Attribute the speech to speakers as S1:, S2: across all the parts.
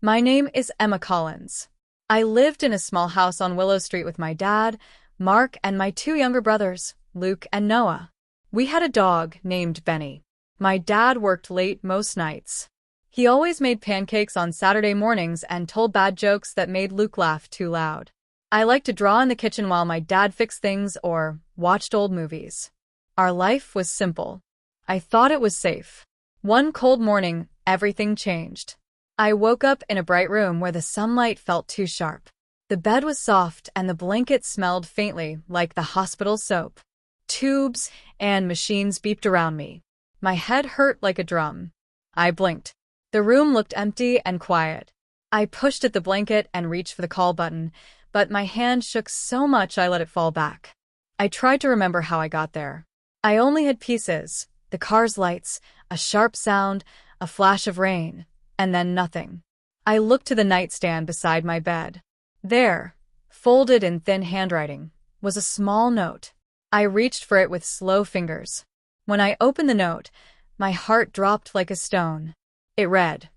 S1: My name is Emma Collins. I lived in a small house on Willow Street with my dad, Mark, and my two younger brothers, Luke and Noah. We had a dog named Benny. My dad worked late most nights. He always made pancakes on Saturday mornings and told bad jokes that made Luke laugh too loud. I liked to draw in the kitchen while my dad fixed things or watched old movies. Our life was simple. I thought it was safe. One cold morning, everything changed. I woke up in a bright room where the sunlight felt too sharp. The bed was soft and the blanket smelled faintly like the hospital soap. Tubes and machines beeped around me. My head hurt like a drum. I blinked. The room looked empty and quiet. I pushed at the blanket and reached for the call button, but my hand shook so much I let it fall back. I tried to remember how I got there. I only had pieces: the car's lights, a sharp sound, a flash of rain, and then nothing. I looked to the nightstand beside my bed. There, folded in thin handwriting, was a small note. I reached for it with slow fingers. When I opened the note, my heart dropped like a stone. It read,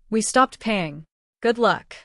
S1: "We stopped paying. Good luck,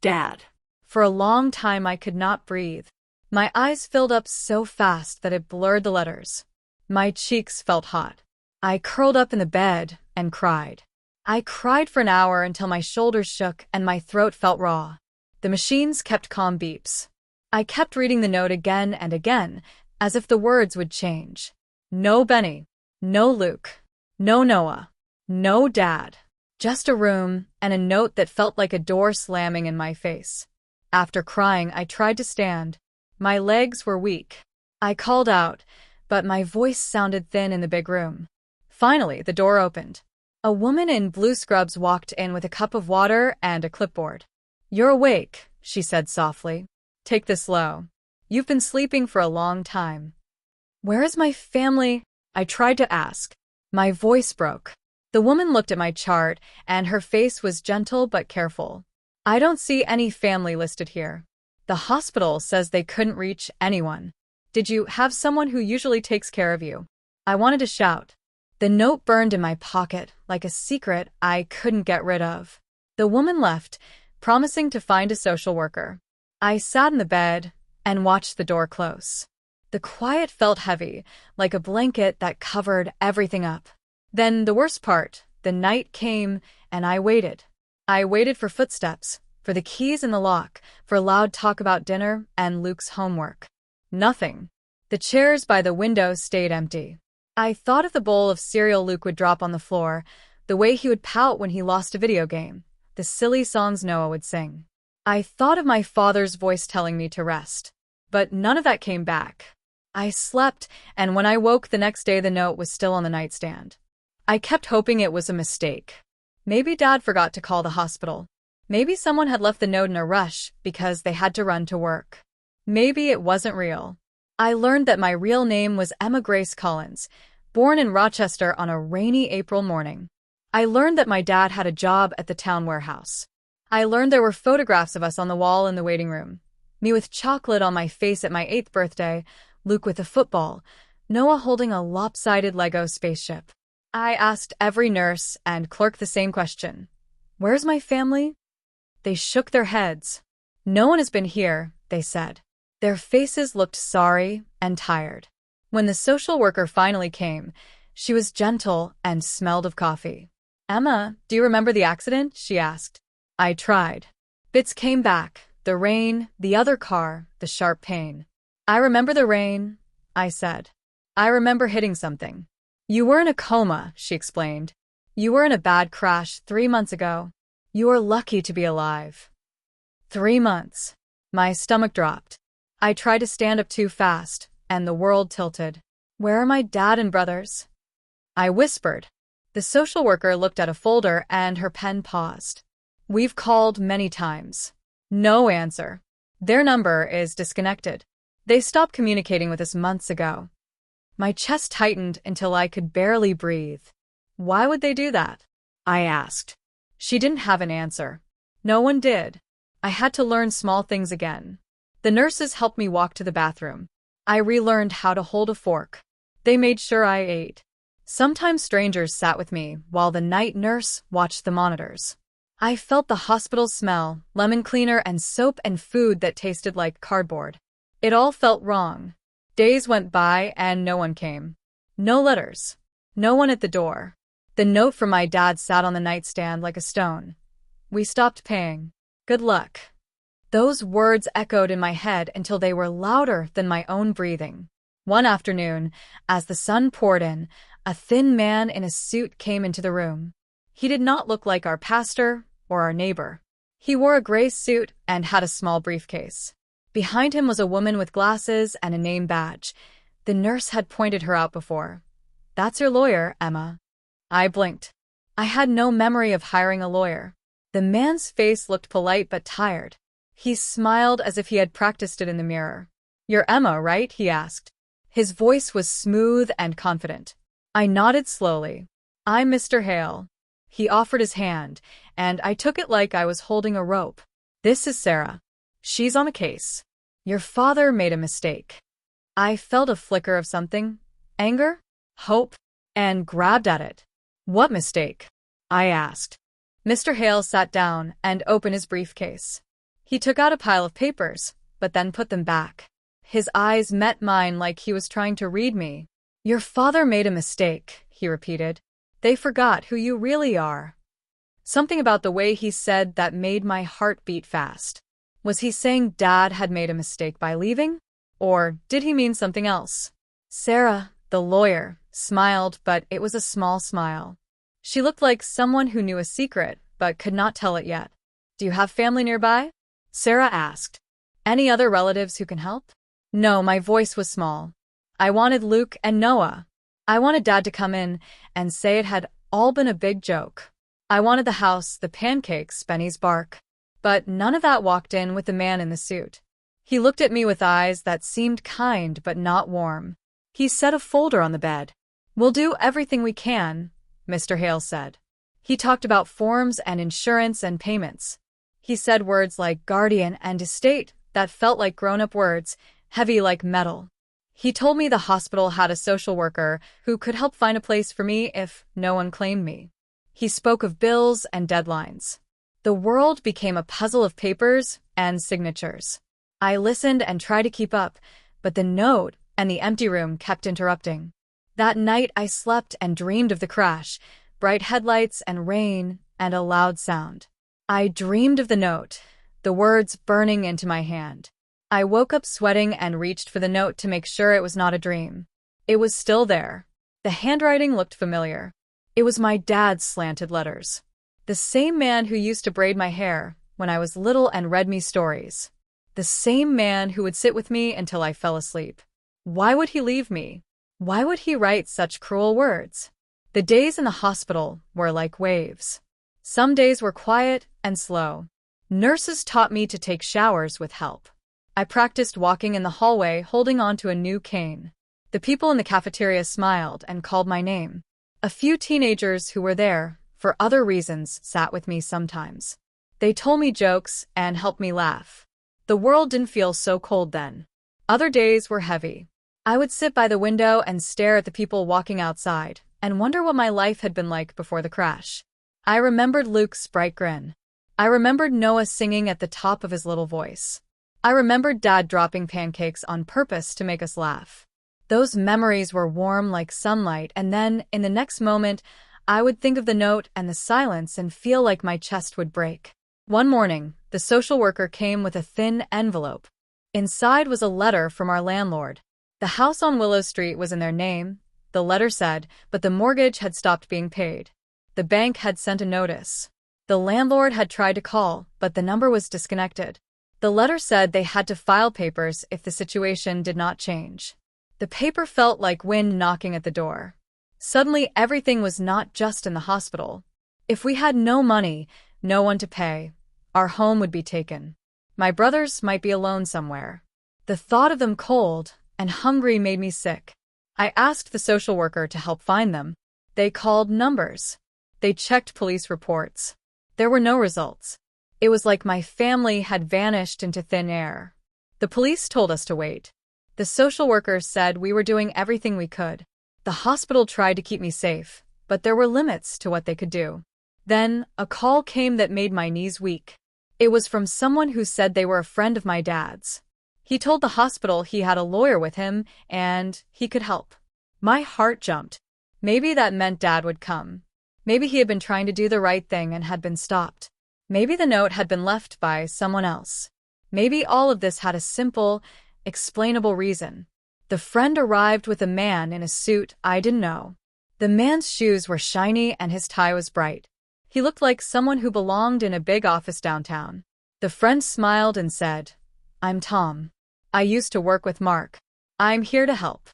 S1: Dad." For a long time I could not breathe. My eyes filled up so fast that it blurred the letters. My cheeks felt hot. I curled up in the bed and cried. I cried for an hour until my shoulders shook and my throat felt raw. The machines kept calm beeps. I kept reading the note again and again, as if the words would change. No Benny. No Luke. No Noah. No Dad. Just a room and a note that felt like a door slamming in my face. After crying, I tried to stand. My legs were weak. I called out, but my voice sounded thin in the big room. Finally, the door opened. A woman in blue scrubs walked in with a cup of water and a clipboard. "You're awake," she said softly. "Take this slow. You've been sleeping for a long time." "Where is my family?" I tried to ask. My voice broke. The woman looked at my chart, and her face was gentle but careful. "I don't see any family listed here. The hospital says they couldn't reach anyone. Did you have someone who usually takes care of you?" I wanted to shout. The note burned in my pocket like a secret I couldn't get rid of. The woman left, promising to find a social worker. I sat in the bed and watched the door close. The quiet felt heavy, like a blanket that covered everything up. Then the worst part, the night came, and I waited. I waited for footsteps, for the keys in the lock, for loud talk about dinner and Luke's homework. Nothing. The chairs by the window stayed empty. I thought of the bowl of cereal Luke would drop on the floor, the way he would pout when he lost a video game, the silly songs Noah would sing. I thought of my father's voice telling me to rest. But none of that came back. I slept, and when I woke the next day the note was still on the nightstand. I kept hoping it was a mistake. Maybe Dad forgot to call the hospital. Maybe someone had left the note in a rush because they had to run to work. Maybe it wasn't real. I learned that my real name was Emma Grace Collins, born in Rochester on a rainy April morning. I learned that my dad had a job at the town warehouse. I learned there were photographs of us on the wall in the waiting room. Me with chocolate on my face at my 8th birthday, Luke with a football, Noah holding a lopsided Lego spaceship. I asked every nurse and clerk the same question. "Where's my family?" They shook their heads. "No one has been here," they said. Their faces looked sorry and tired. When the social worker finally came, she was gentle and smelled of coffee. "Emma, do you remember the accident?" she asked. I tried. Bits came back, the rain, the other car, the sharp pain. "I remember the rain," I said. "I remember hitting something." "You were in a coma," she explained. "You were in a bad crash 3 months ago. You were lucky to be alive." 3 months. My stomach dropped. I tried to stand up too fast, and the world tilted. "Where are my dad and brothers?" I whispered. The social worker looked at a folder and her pen paused. "We've called many times. No answer. Their number is disconnected. They stopped communicating with us months ago." My chest tightened until I could barely breathe. "Why would they do that?" I asked. She didn't have an answer. No one did. I had to learn small things again. The nurses helped me walk to the bathroom. I relearned how to hold a fork. They made sure I ate. Sometimes strangers sat with me while the night nurse watched the monitors. I felt the hospital smell, lemon cleaner and soap and food that tasted like cardboard. It all felt wrong. Days went by and no one came. No letters. No one at the door. The note from my dad sat on the nightstand like a stone. We stopped paying. Good luck. Those words echoed in my head until they were louder than my own breathing. One afternoon, as the sun poured in, a thin man in a suit came into the room. He did not look like our pastor or our neighbor. He wore a gray suit and had a small briefcase. Behind him was a woman with glasses and a name badge. The nurse had pointed her out before. "That's your lawyer, Emma." I blinked. I had no memory of hiring a lawyer. The man's face looked polite but tired. He smiled as if he had practiced it in the mirror. "You're Emma, right?" he asked. His voice was smooth and confident. I nodded slowly. "I'm Mr. Hale." He offered his hand, and I took it like I was holding a rope. "This is Sarah. She's on a case. Your father made a mistake." I felt a flicker of something, anger, hope, and grabbed at it. "What mistake?" I asked. Mr. Hale sat down and opened his briefcase. He took out a pile of papers, but then put them back. His eyes met mine like he was trying to read me. "Your father made a mistake," he repeated. "They forgot who you really are." Something about the way he said that made my heart beat fast. Was he saying Dad had made a mistake by leaving? Or did he mean something else? Sarah, the lawyer, smiled, but it was a small smile. She looked like someone who knew a secret, but could not tell it yet. "Do you have family nearby?" Sarah asked. "Any other relatives who can help?" No, my voice was small. I wanted Luke and Noah. I wanted Dad to come in and say it had all been a big joke. I wanted the house, the pancakes, Benny's bark. But none of that walked in with the man in the suit. He looked at me with eyes that seemed kind but not warm. He set a folder on the bed. "We'll do everything we can," Mr. Hale said. He talked about forms and insurance and payments. He said words like guardian and estate that felt like grown-up words, heavy like metal. He told me the hospital had a social worker who could help find a place for me if no one claimed me. He spoke of bills and deadlines. The world became a puzzle of papers and signatures. I listened and tried to keep up, but the note and the empty room kept interrupting. That night I slept and dreamed of the crash, bright headlights and rain and a loud sound. I dreamed of the note, the words burning into my hand. I woke up sweating and reached for the note to make sure it was not a dream. It was still there. The handwriting looked familiar. It was my dad's slanted letters. The same man who used to braid my hair when I was little and read me stories. The same man who would sit with me until I fell asleep. Why would he leave me? Why would he write such cruel words? The days in the hospital were like waves. Some days were quiet and slow. Nurses taught me to take showers with help. I practiced walking in the hallway holding on to a new cane. The people in the cafeteria smiled and called my name. A few teenagers who were there, for other reasons, sat with me sometimes. They told me jokes and helped me laugh. The world didn't feel so cold then. Other days were heavy. I would sit by the window and stare at the people walking outside and wonder what my life had been like before the crash. I remembered Luke's bright grin. I remembered Noah singing at the top of his little voice. I remembered Dad dropping pancakes on purpose to make us laugh. Those memories were warm like sunlight, and then, in the next moment, I would think of the note and the silence and feel like my chest would break. One morning, the social worker came with a thin envelope. Inside was a letter from our landlord. The house on Willow Street was in their name, the letter said, but the mortgage had stopped being paid. The bank had sent a notice. The landlord had tried to call, but the number was disconnected. The letter said they had to file papers if the situation did not change. The paper felt like wind knocking at the door. Suddenly, everything was not just in the hospital. If we had no money, no one to pay, our home would be taken. My brothers might be alone somewhere. The thought of them cold and hungry made me sick. I asked the social worker to help find them. They called numbers. They checked police reports. There were no results. It was like my family had vanished into thin air. The police told us to wait. The social worker said we were doing everything we could. The hospital tried to keep me safe, but there were limits to what they could do. Then, a call came that made my knees weak. It was from someone who said they were a friend of my dad's. He told the hospital he had a lawyer with him and he could help. My heart jumped. Maybe that meant Dad would come. Maybe he had been trying to do the right thing and had been stopped. Maybe the note had been left by someone else. Maybe all of this had a simple, explainable reason. The friend arrived with a man in a suit I didn't know. The man's shoes were shiny and his tie was bright. He looked like someone who belonged in a big office downtown. The friend smiled and said, "I'm Tom. I used to work with Mark. I'm here to help."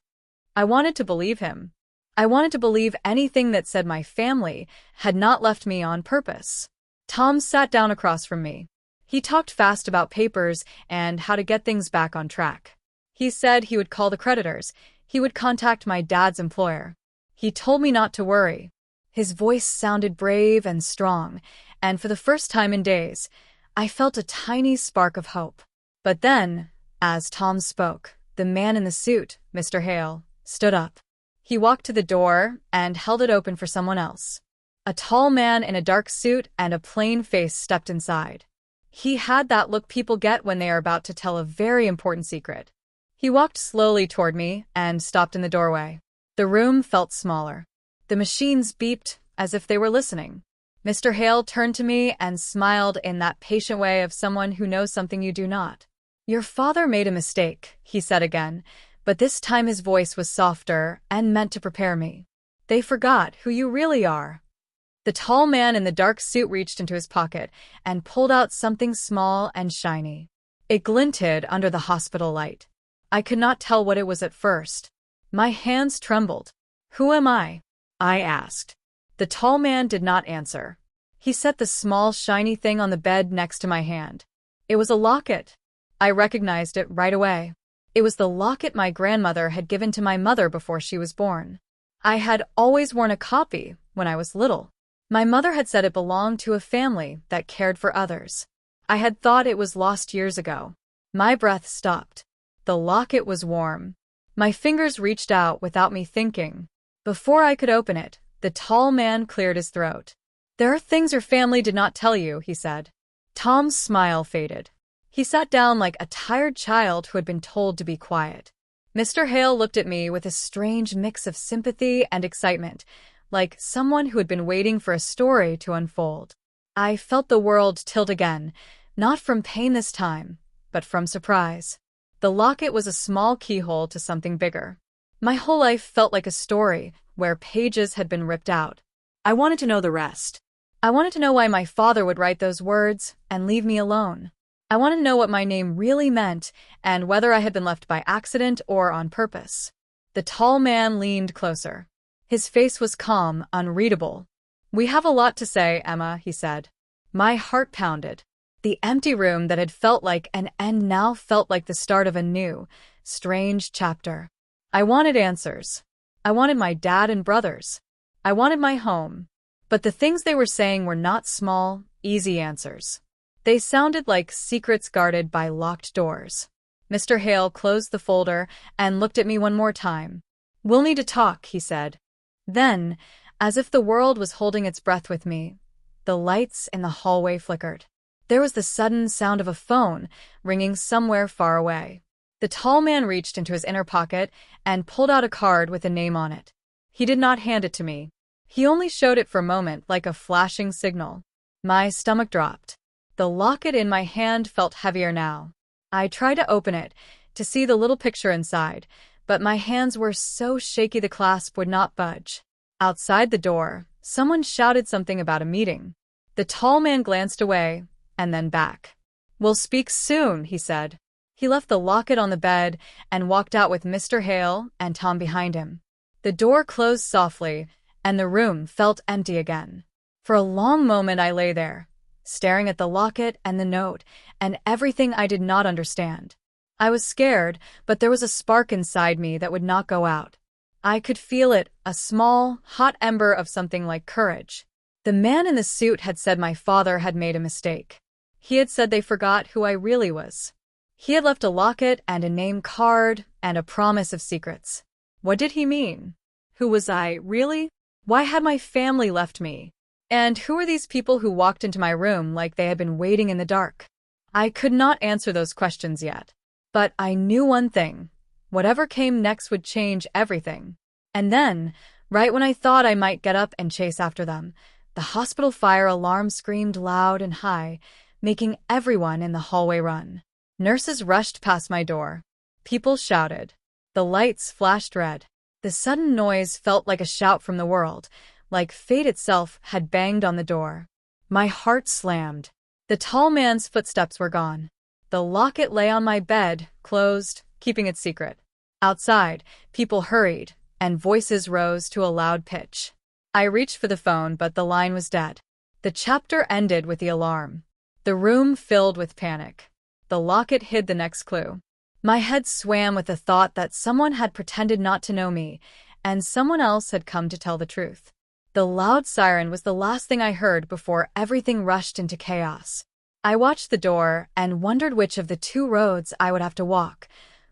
S1: I wanted to believe him. I wanted to believe anything that said my family had not left me on purpose. Tom sat down across from me. He talked fast about papers and how to get things back on track. He said he would call the creditors. He would contact my dad's employer. He told me not to worry. His voice sounded brave and strong, and for the first time in days, I felt a tiny spark of hope. But then, as Tom spoke, the man in the suit, Mr. Hale, stood up. He walked to the door and held it open for someone else. A tall man in a dark suit and a plain face stepped inside. He had that look people get when they are about to tell a very important secret. He walked slowly toward me and stopped in the doorway. The room felt smaller. The machines beeped as if they were listening. Mr. Hale turned to me and smiled in that patient way of someone who knows something you do not. "Your father made a mistake," he said again, but this time his voice was softer and meant to prepare me. "They forgot who you really are." The tall man in the dark suit reached into his pocket and pulled out something small and shiny. It glinted under the hospital light. I could not tell what it was at first. My hands trembled. "Who am I?" I asked. The tall man did not answer. He set the small, shiny thing on the bed next to my hand. It was a locket. I recognized it right away. It was the locket my grandmother had given to my mother before she was born. I had always worn a copy when I was little. My mother had said it belonged to a family that cared for others. I had thought it was lost years ago. My breath stopped. The locket was warm. My fingers reached out without me thinking. Before I could open it, the tall man cleared his throat. "There are things your family did not tell you," he said. Tom's smile faded. He sat down like a tired child who had been told to be quiet. Mr. Hale looked at me with a strange mix of sympathy and excitement, like someone who had been waiting for a story to unfold. I felt the world tilt again, not from pain this time, but from surprise. The locket was a small keyhole to something bigger. My whole life felt like a story where pages had been ripped out. I wanted to know the rest. I wanted to know why my father would write those words and leave me alone. I wanted to know what my name really meant and whether I had been left by accident or on purpose. The tall man leaned closer. His face was calm, unreadable. "We have a lot to say, Emma," he said. My heart pounded. The empty room that had felt like an end now felt like the start of a new, strange chapter. I wanted answers. I wanted my dad and brothers. I wanted my home. But the things they were saying were not small, easy answers. They sounded like secrets guarded by locked doors. Mr. Hale closed the folder and looked at me one more time. "We'll need to talk," he said. Then, as if the world was holding its breath with me, the lights in the hallway flickered. There was the sudden sound of a phone ringing somewhere far away. The tall man reached into his inner pocket and pulled out a card with a name on it. He did not hand it to me. He only showed it for a moment like a flashing signal. My stomach dropped. The locket in my hand felt heavier now. I tried to open it, to see the little picture inside, but my hands were so shaky the clasp would not budge. Outside the door, someone shouted something about a meeting. The tall man glanced away, and then back. "We'll speak soon," he said. He left the locket on the bed and walked out with Mr. Hale and Tom behind him. The door closed softly, and the room felt empty again. For a long moment I lay there, staring at the locket and the note, and everything I did not understand. I was scared, but there was a spark inside me that would not go out. I could feel it, a small, hot ember of something like courage. The man in the suit had said my father had made a mistake. He had said they forgot who I really was. He had left a locket and a name card and a promise of secrets. What did he mean? Who was I, really? Why had my family left me? And who were these people who walked into my room like they had been waiting in the dark? I could not answer those questions yet. But I knew one thing. Whatever came next would change everything. And then, right when I thought I might get up and chase after them, the hospital fire alarm screamed loud and high, making everyone in the hallway run. Nurses rushed past my door. People shouted. The lights flashed red. The sudden noise felt like a shout from the world, like fate itself had banged on the door. My heart slammed. The tall man's footsteps were gone. The locket lay on my bed, closed, keeping it secret. Outside, people hurried, and voices rose to a loud pitch. I reached for the phone, but the line was dead. The chapter ended with the alarm. The room filled with panic. The locket hid the next clue. My head swam with the thought that someone had pretended not to know me, and someone else had come to tell the truth. The loud siren was the last thing I heard before everything rushed into chaos. I watched the door and wondered which of the two roads I would have to walk.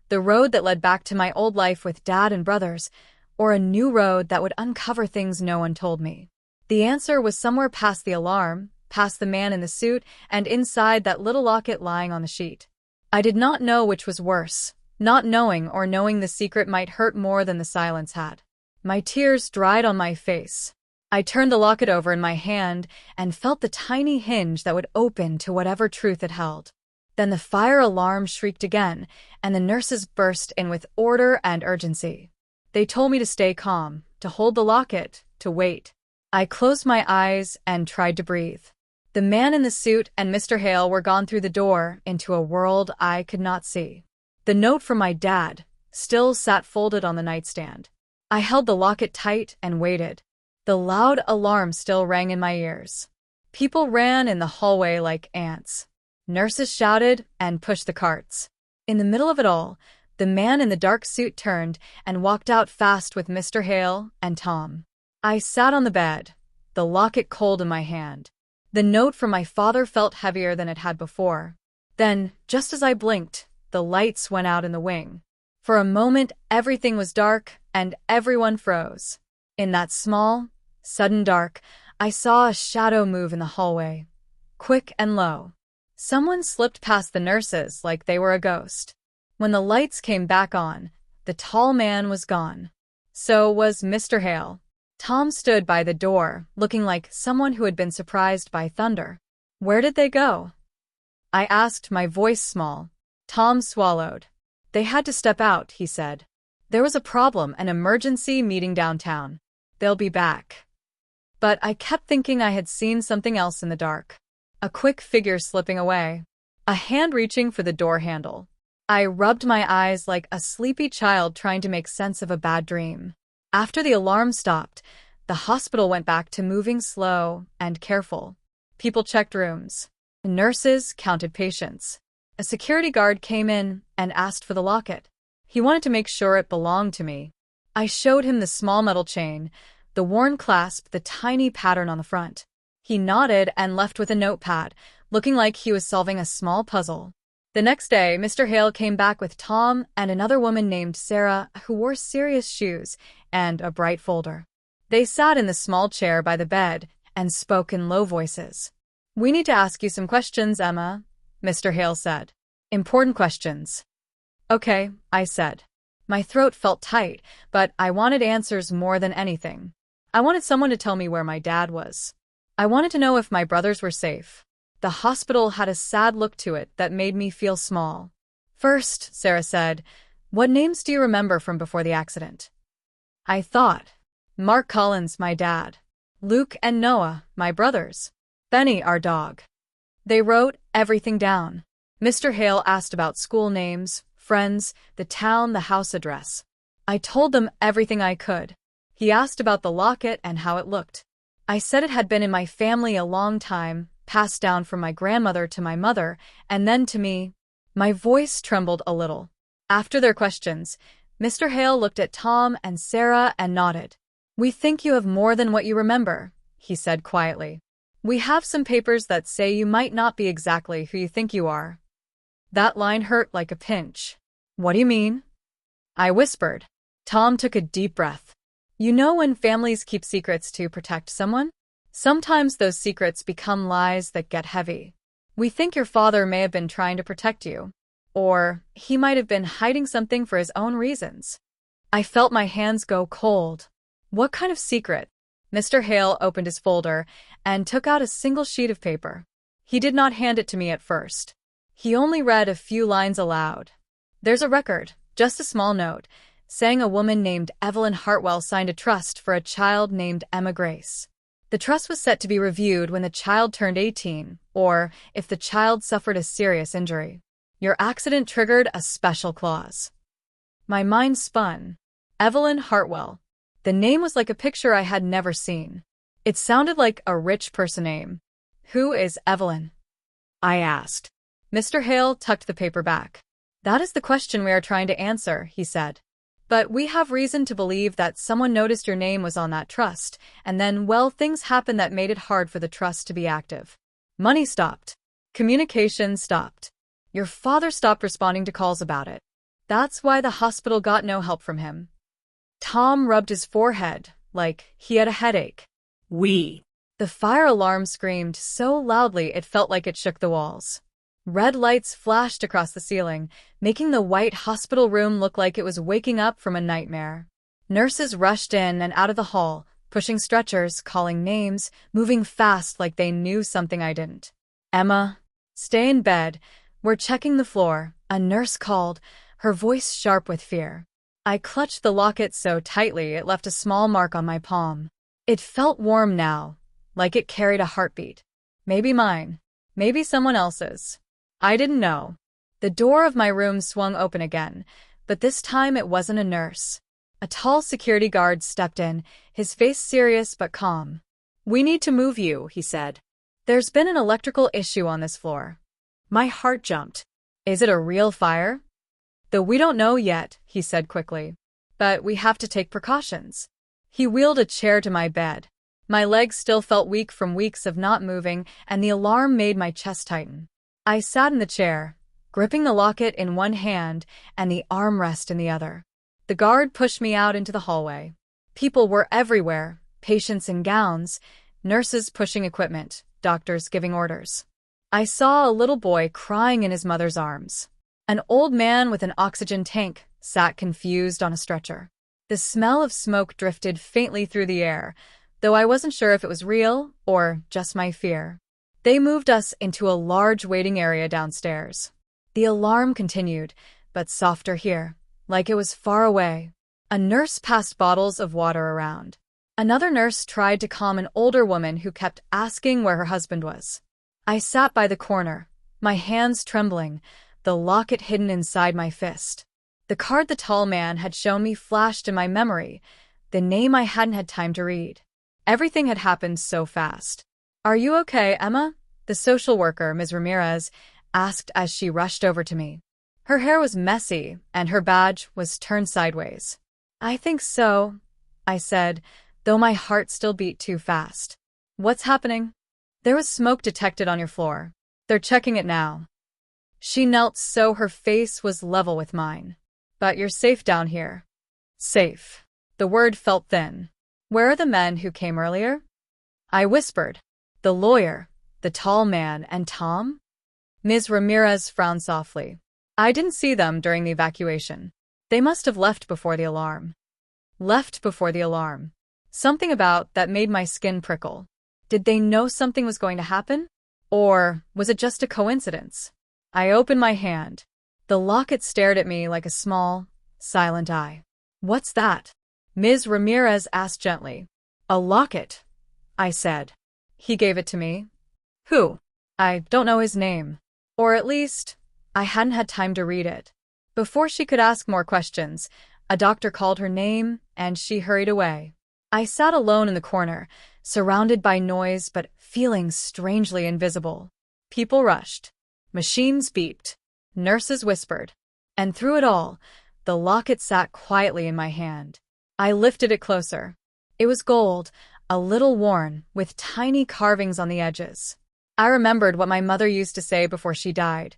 S1: The road that led back to my old life with Dad and brothers, or a new road that would uncover things no one told me. The answer was somewhere past the alarm, past the man in the suit, and inside that little locket lying on the sheet. I did not know which was worse. Not knowing or knowing the secret might hurt more than the silence had. My tears dried on my face. I turned the locket over in my hand and felt the tiny hinge that would open to whatever truth it held. Then the fire alarm shrieked again, and the nurses burst in with order and urgency. They told me to stay calm, to hold the locket, to wait. I closed my eyes and tried to breathe. The man in the suit and Mr. Hale were gone through the door into a world I could not see. The note from my dad still sat folded on the nightstand. I held the locket tight and waited. The loud alarm still rang in my ears. People ran in the hallway like ants. Nurses shouted and pushed the carts. In the middle of it all, the man in the dark suit turned and walked out fast with Mr. Hale and Tom. I sat on the bed, the locket cold in my hand. The note from my father felt heavier than it had before. Then, just as I blinked, the lights went out in the wing. For a moment, everything was dark and everyone froze. In that small, sudden dark, I saw a shadow move in the hallway, quick and low. Someone slipped past the nurses like they were a ghost. When the lights came back on, the tall man was gone. So was Mr. Hale. Tom stood by the door, looking like someone who had been surprised by thunder. Where did they go? I asked, my voice small. Tom swallowed. They had to step out, he said. There was a problem, an emergency meeting downtown. They'll be back. But I kept thinking I had seen something else in the dark. A quick figure slipping away. A hand reaching for the door handle. I rubbed my eyes like a sleepy child trying to make sense of a bad dream. After the alarm stopped, the hospital went back to moving slow and careful. People checked rooms. Nurses counted patients. A security guard came in and asked for the locket. He wanted to make sure it belonged to me. I showed him the small metal chain, the worn clasp, the tiny pattern on the front. He nodded and left with a notepad, looking like he was solving a small puzzle. The next day, Mr. Hale came back with Tom and another woman named Sarah who wore serious shoes and a bright folder. They sat in the small chair by the bed and spoke in low voices. "We need to ask you some questions, Emma," Mr. Hale said. "Important questions." "Okay," I said. My throat felt tight, but I wanted answers more than anything. I wanted someone to tell me where my dad was. I wanted to know if my brothers were safe. The hospital had a sad look to it that made me feel small. "First," Sarah said, "what names do you remember from before the accident?" I thought. Mark Collins, my dad. Luke and Noah, my brothers. Benny, our dog. They wrote everything down. Mr. Hale asked about school names, friends, the town, the house address. I told them everything I could. He asked about the locket and how it looked. I said it had been in my family a long time, passed down from my grandmother to my mother, and then to me. My voice trembled a little. After their questions, Mr. Hale looked at Tom and Sarah and nodded. "We think you have more than what you remember," he said quietly. "We have some papers that say you might not be exactly who you think you are." That line hurt like a pinch. "What do you mean?" I whispered. Tom took a deep breath. "You know when families keep secrets to protect someone? Sometimes those secrets become lies that get heavy. We think your father may have been trying to protect you, or he might have been hiding something for his own reasons. I felt my hands go cold. What kind of secret? Mr. Hale opened his folder and took out a single sheet of paper. He did not hand it to me at first. He only read a few lines aloud. There's a record, just a small note, saying a woman named Evelyn Hartwell signed a trust for a child named Emma Grace. The trust was set to be reviewed when the child turned 18, or if the child suffered a serious injury. Your accident triggered a special clause. My mind spun. Evelyn Hartwell. The name was like a picture I had never seen. It sounded like a rich person name. Who is Evelyn? I asked. Mr. Hale tucked the paper back. That is the question we are trying to answer, he said. But we have reason to believe that someone noticed your name was on that trust, and then, well, things happened that made it hard for the trust to be active. Money stopped. Communication stopped. Your father stopped responding to calls about it. That's why the hospital got no help from him. Tom rubbed his forehead, like he had a headache. The fire alarm screamed so loudly it felt like it shook the walls. Red lights flashed across the ceiling, making the white hospital room look like it was waking up from a nightmare. Nurses rushed in and out of the hall, pushing stretchers, calling names, moving fast like they knew something I didn't. Emma, stay in bed. We're checking the floor, a nurse called, her voice sharp with fear. I clutched the locket so tightly it left a small mark on my palm. It felt warm now, like it carried a heartbeat. Maybe mine. Maybe someone else's. I didn't know. The door of my room swung open again, but this time it wasn't a nurse. A tall security guard stepped in, his face serious but calm. We need to move you, he said. There's been an electrical issue on this floor. My heart jumped. Is it a real fire? Though we don't know yet, he said quickly. But we have to take precautions. He wheeled a chair to my bed. My legs still felt weak from weeks of not moving, and the alarm made my chest tighten. I sat in the chair, gripping the locket in one hand and the armrest in the other. The guard pushed me out into the hallway. People were everywhere, patients in gowns, nurses pushing equipment, doctors giving orders. I saw a little boy crying in his mother's arms. An old man with an oxygen tank sat confused on a stretcher. The smell of smoke drifted faintly through the air, though I wasn't sure if it was real or just my fear. They moved us into a large waiting area downstairs. The alarm continued, but softer here, like it was far away. A nurse passed bottles of water around. Another nurse tried to calm an older woman who kept asking where her husband was. I sat by the corner, my hands trembling, the locket hidden inside my fist. The card the tall man had shown me flashed in my memory, the name I hadn't had time to read. Everything had happened so fast. Are you okay, Emma? The social worker, Ms. Ramirez, asked as she rushed over to me. Her hair was messy, and her badge was turned sideways. I think so, I said, though my heart still beat too fast. What's happening? There was smoke detected on your floor. They're checking it now. She knelt so her face was level with mine. But you're safe down here. Safe. The word felt thin. Where are the men who came earlier? I whispered. The lawyer, the tall man, and Tom? Ms. Ramirez frowned softly. I didn't see them during the evacuation. They must have left before the alarm. Left before the alarm. Something about that made my skin prickle. Did they know something was going to happen? Or was it just a coincidence? I opened my hand. The locket stared at me like a small, silent eye. What's that? Ms. Ramirez asked gently. A locket, I said. He gave it to me. Who? I don't know his name. Or at least, I hadn't had time to read it. Before she could ask more questions, a doctor called her name, and she hurried away. I sat alone in the corner, surrounded by noise but feeling strangely invisible. People rushed. Machines beeped. Nurses whispered. And through it all, the locket sat quietly in my hand. I lifted it closer. It was gold, a little worn, with tiny carvings on the edges. I remembered what my mother used to say before she died.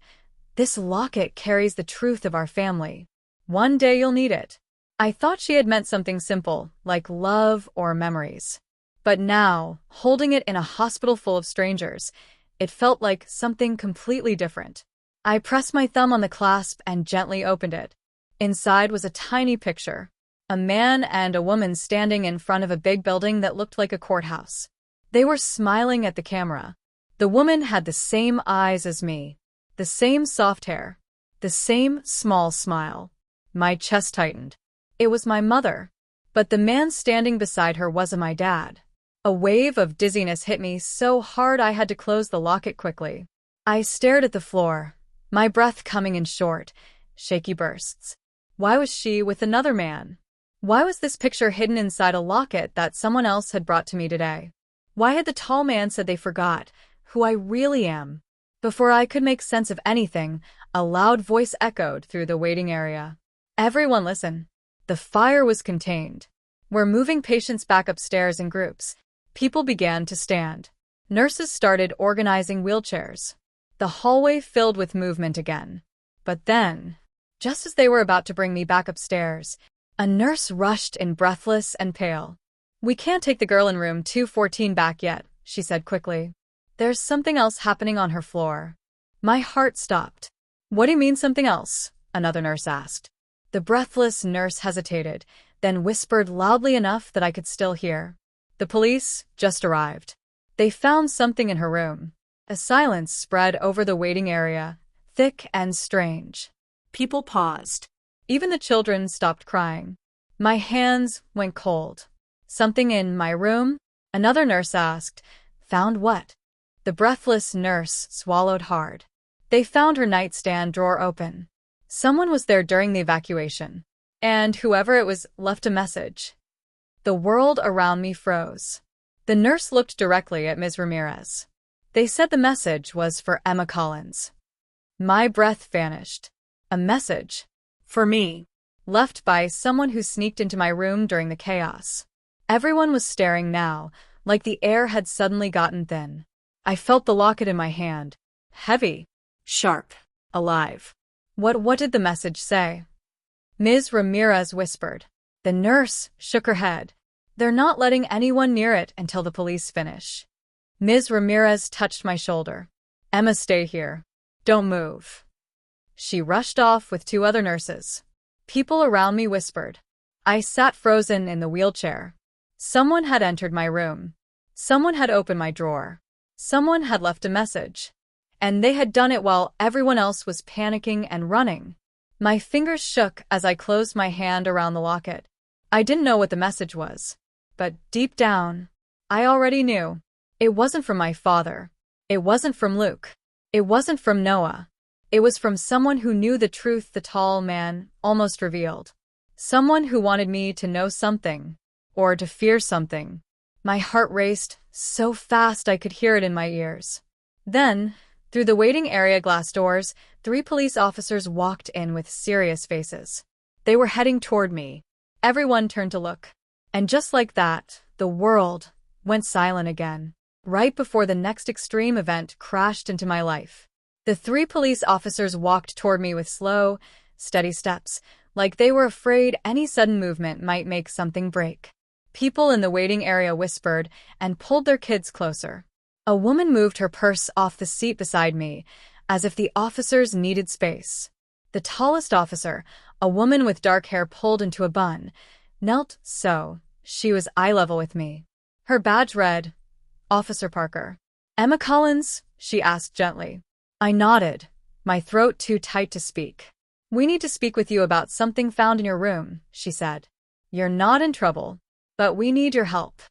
S1: This locket carries the truth of our family. One day you'll need it. I thought she had meant something simple, like love or memories. But now, holding it in a hospital full of strangers, it felt like something completely different. I pressed my thumb on the clasp and gently opened it. Inside was a tiny picture. A man and a woman standing in front of a big building that looked like a courthouse. They were smiling at the camera. The woman had the same eyes as me, the same soft hair, the same small smile. My chest tightened. It was my mother. But the man standing beside her wasn't my dad. A wave of dizziness hit me so hard I had to close the locket quickly. I stared at the floor, my breath coming in short, shaky bursts. Why was she with another man? Why was this picture hidden inside a locket that someone else had brought to me today? Why had the tall man said they forgot who I really am? Before I could make sense of anything, a loud voice echoed through the waiting area. Everyone listen. The fire was contained. We're moving patients back upstairs in groups. People began to stand. Nurses started organizing wheelchairs. The hallway filled with movement again. But then, just as they were about to bring me back upstairs, a nurse rushed in, breathless and pale. "We can't take the girl in room 214 back yet," she said quickly. "There's something else happening on her floor." My heart stopped. "What do you mean something else?" another nurse asked. The breathless nurse hesitated, then whispered loudly enough that I could still hear. "The police just arrived. They found something in her room." A silence spread over the waiting area, thick and strange. People paused. Even the children stopped crying. My hands went cold. "Something in my room?" another nurse asked. "Found what?" The breathless nurse swallowed hard. "They found her nightstand drawer open. Someone was there during the evacuation. And whoever it was left a message." The world around me froze. The nurse looked directly at Ms. Ramirez. "They said the message was for Emma Collins." My breath vanished. A message. For me. Left by someone who sneaked into my room during the chaos. Everyone was staring now, like the air had suddenly gotten thin. I felt the locket in my hand. Heavy. Sharp. Alive. What did the message say?" Ms. Ramirez whispered. The nurse shook her head. "They're not letting anyone near it until the police finish." Ms. Ramirez touched my shoulder. "Emma, stay here. Don't move." She rushed off with two other nurses. People around me whispered. I sat frozen in the wheelchair. Someone had entered my room. Someone had opened my drawer. Someone had left a message. And they had done it while everyone else was panicking and running. My fingers shook as I closed my hand around the locket. I didn't know what the message was. But deep down, I already knew. It wasn't from my father. It wasn't from Luke. It wasn't from Noah. It was from someone who knew the truth the tall man almost revealed. Someone who wanted me to know something, or to fear something. My heart raced so fast I could hear it in my ears. Then, through the waiting area glass doors, 3 police officers walked in with serious faces. They were heading toward me. Everyone turned to look. And just like that, the world went silent again, right before the next extreme event crashed into my life. The 3 police officers walked toward me with slow, steady steps, like they were afraid any sudden movement might make something break. People in the waiting area whispered and pulled their kids closer. A woman moved her purse off the seat beside me, as if the officers needed space. The tallest officer, a woman with dark hair pulled into a bun, knelt so she was eye level with me. Her badge read, "Officer Parker." "Emma Collins?" she asked gently. I nodded, my throat too tight to speak. "We need to speak with you about something found in your room," she said. "You're not in trouble, but we need your help."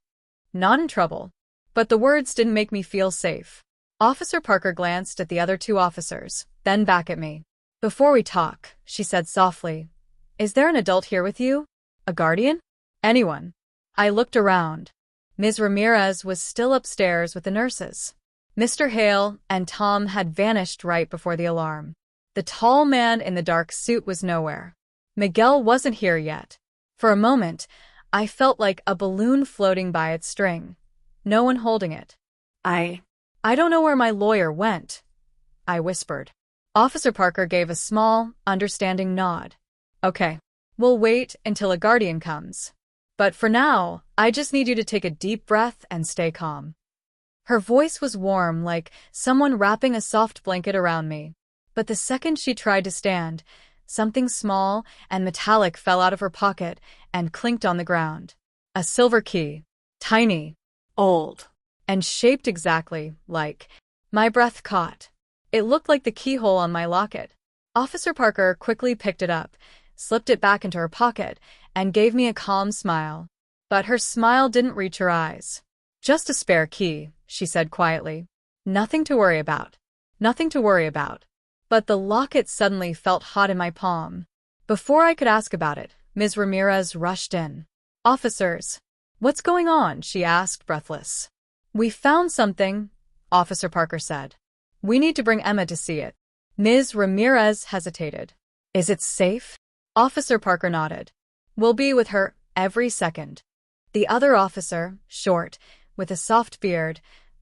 S1: Not in trouble. But the words didn't make me feel safe. Officer Parker glanced at the other 2 officers, then back at me. "Before we talk," she said softly, "is there an adult here with you? A guardian? Anyone?" I looked around. Ms. Ramirez was still upstairs with the nurses. Mr. Hale and Tom had vanished right before the alarm. The tall man in the dark suit was nowhere. Miguel wasn't here yet. For a moment, I felt like a balloon floating by its string. No one holding it. I don't know where my lawyer went," I whispered. Officer Parker gave a small, understanding nod. "Okay. We'll wait until a guardian comes." But for now, I just need you to take a deep breath and stay calm. Her voice was warm, like someone wrapping a soft blanket around me. But the second she tried to stand, something small and metallic fell out of her pocket and clinked on the ground. A silver key. Tiny. Old. And shaped exactly like. My breath caught. It looked like the keyhole on my locket. Officer Parker quickly picked it up, slipped it back into her pocket, and gave me a calm smile. But her smile didn't reach her eyes. Just a spare key, she said quietly. Nothing to worry about. Nothing to worry about. But the locket suddenly felt hot in my palm. Before I could ask about it, Ms. Ramirez rushed in. Officers. What's going on? She asked, breathless. We found something, Officer Parker said. We need to bring Emma to see it. Ms. Ramirez hesitated. Is it safe? Officer Parker nodded. We'll be with her every second. The other officer, short, with a soft beard,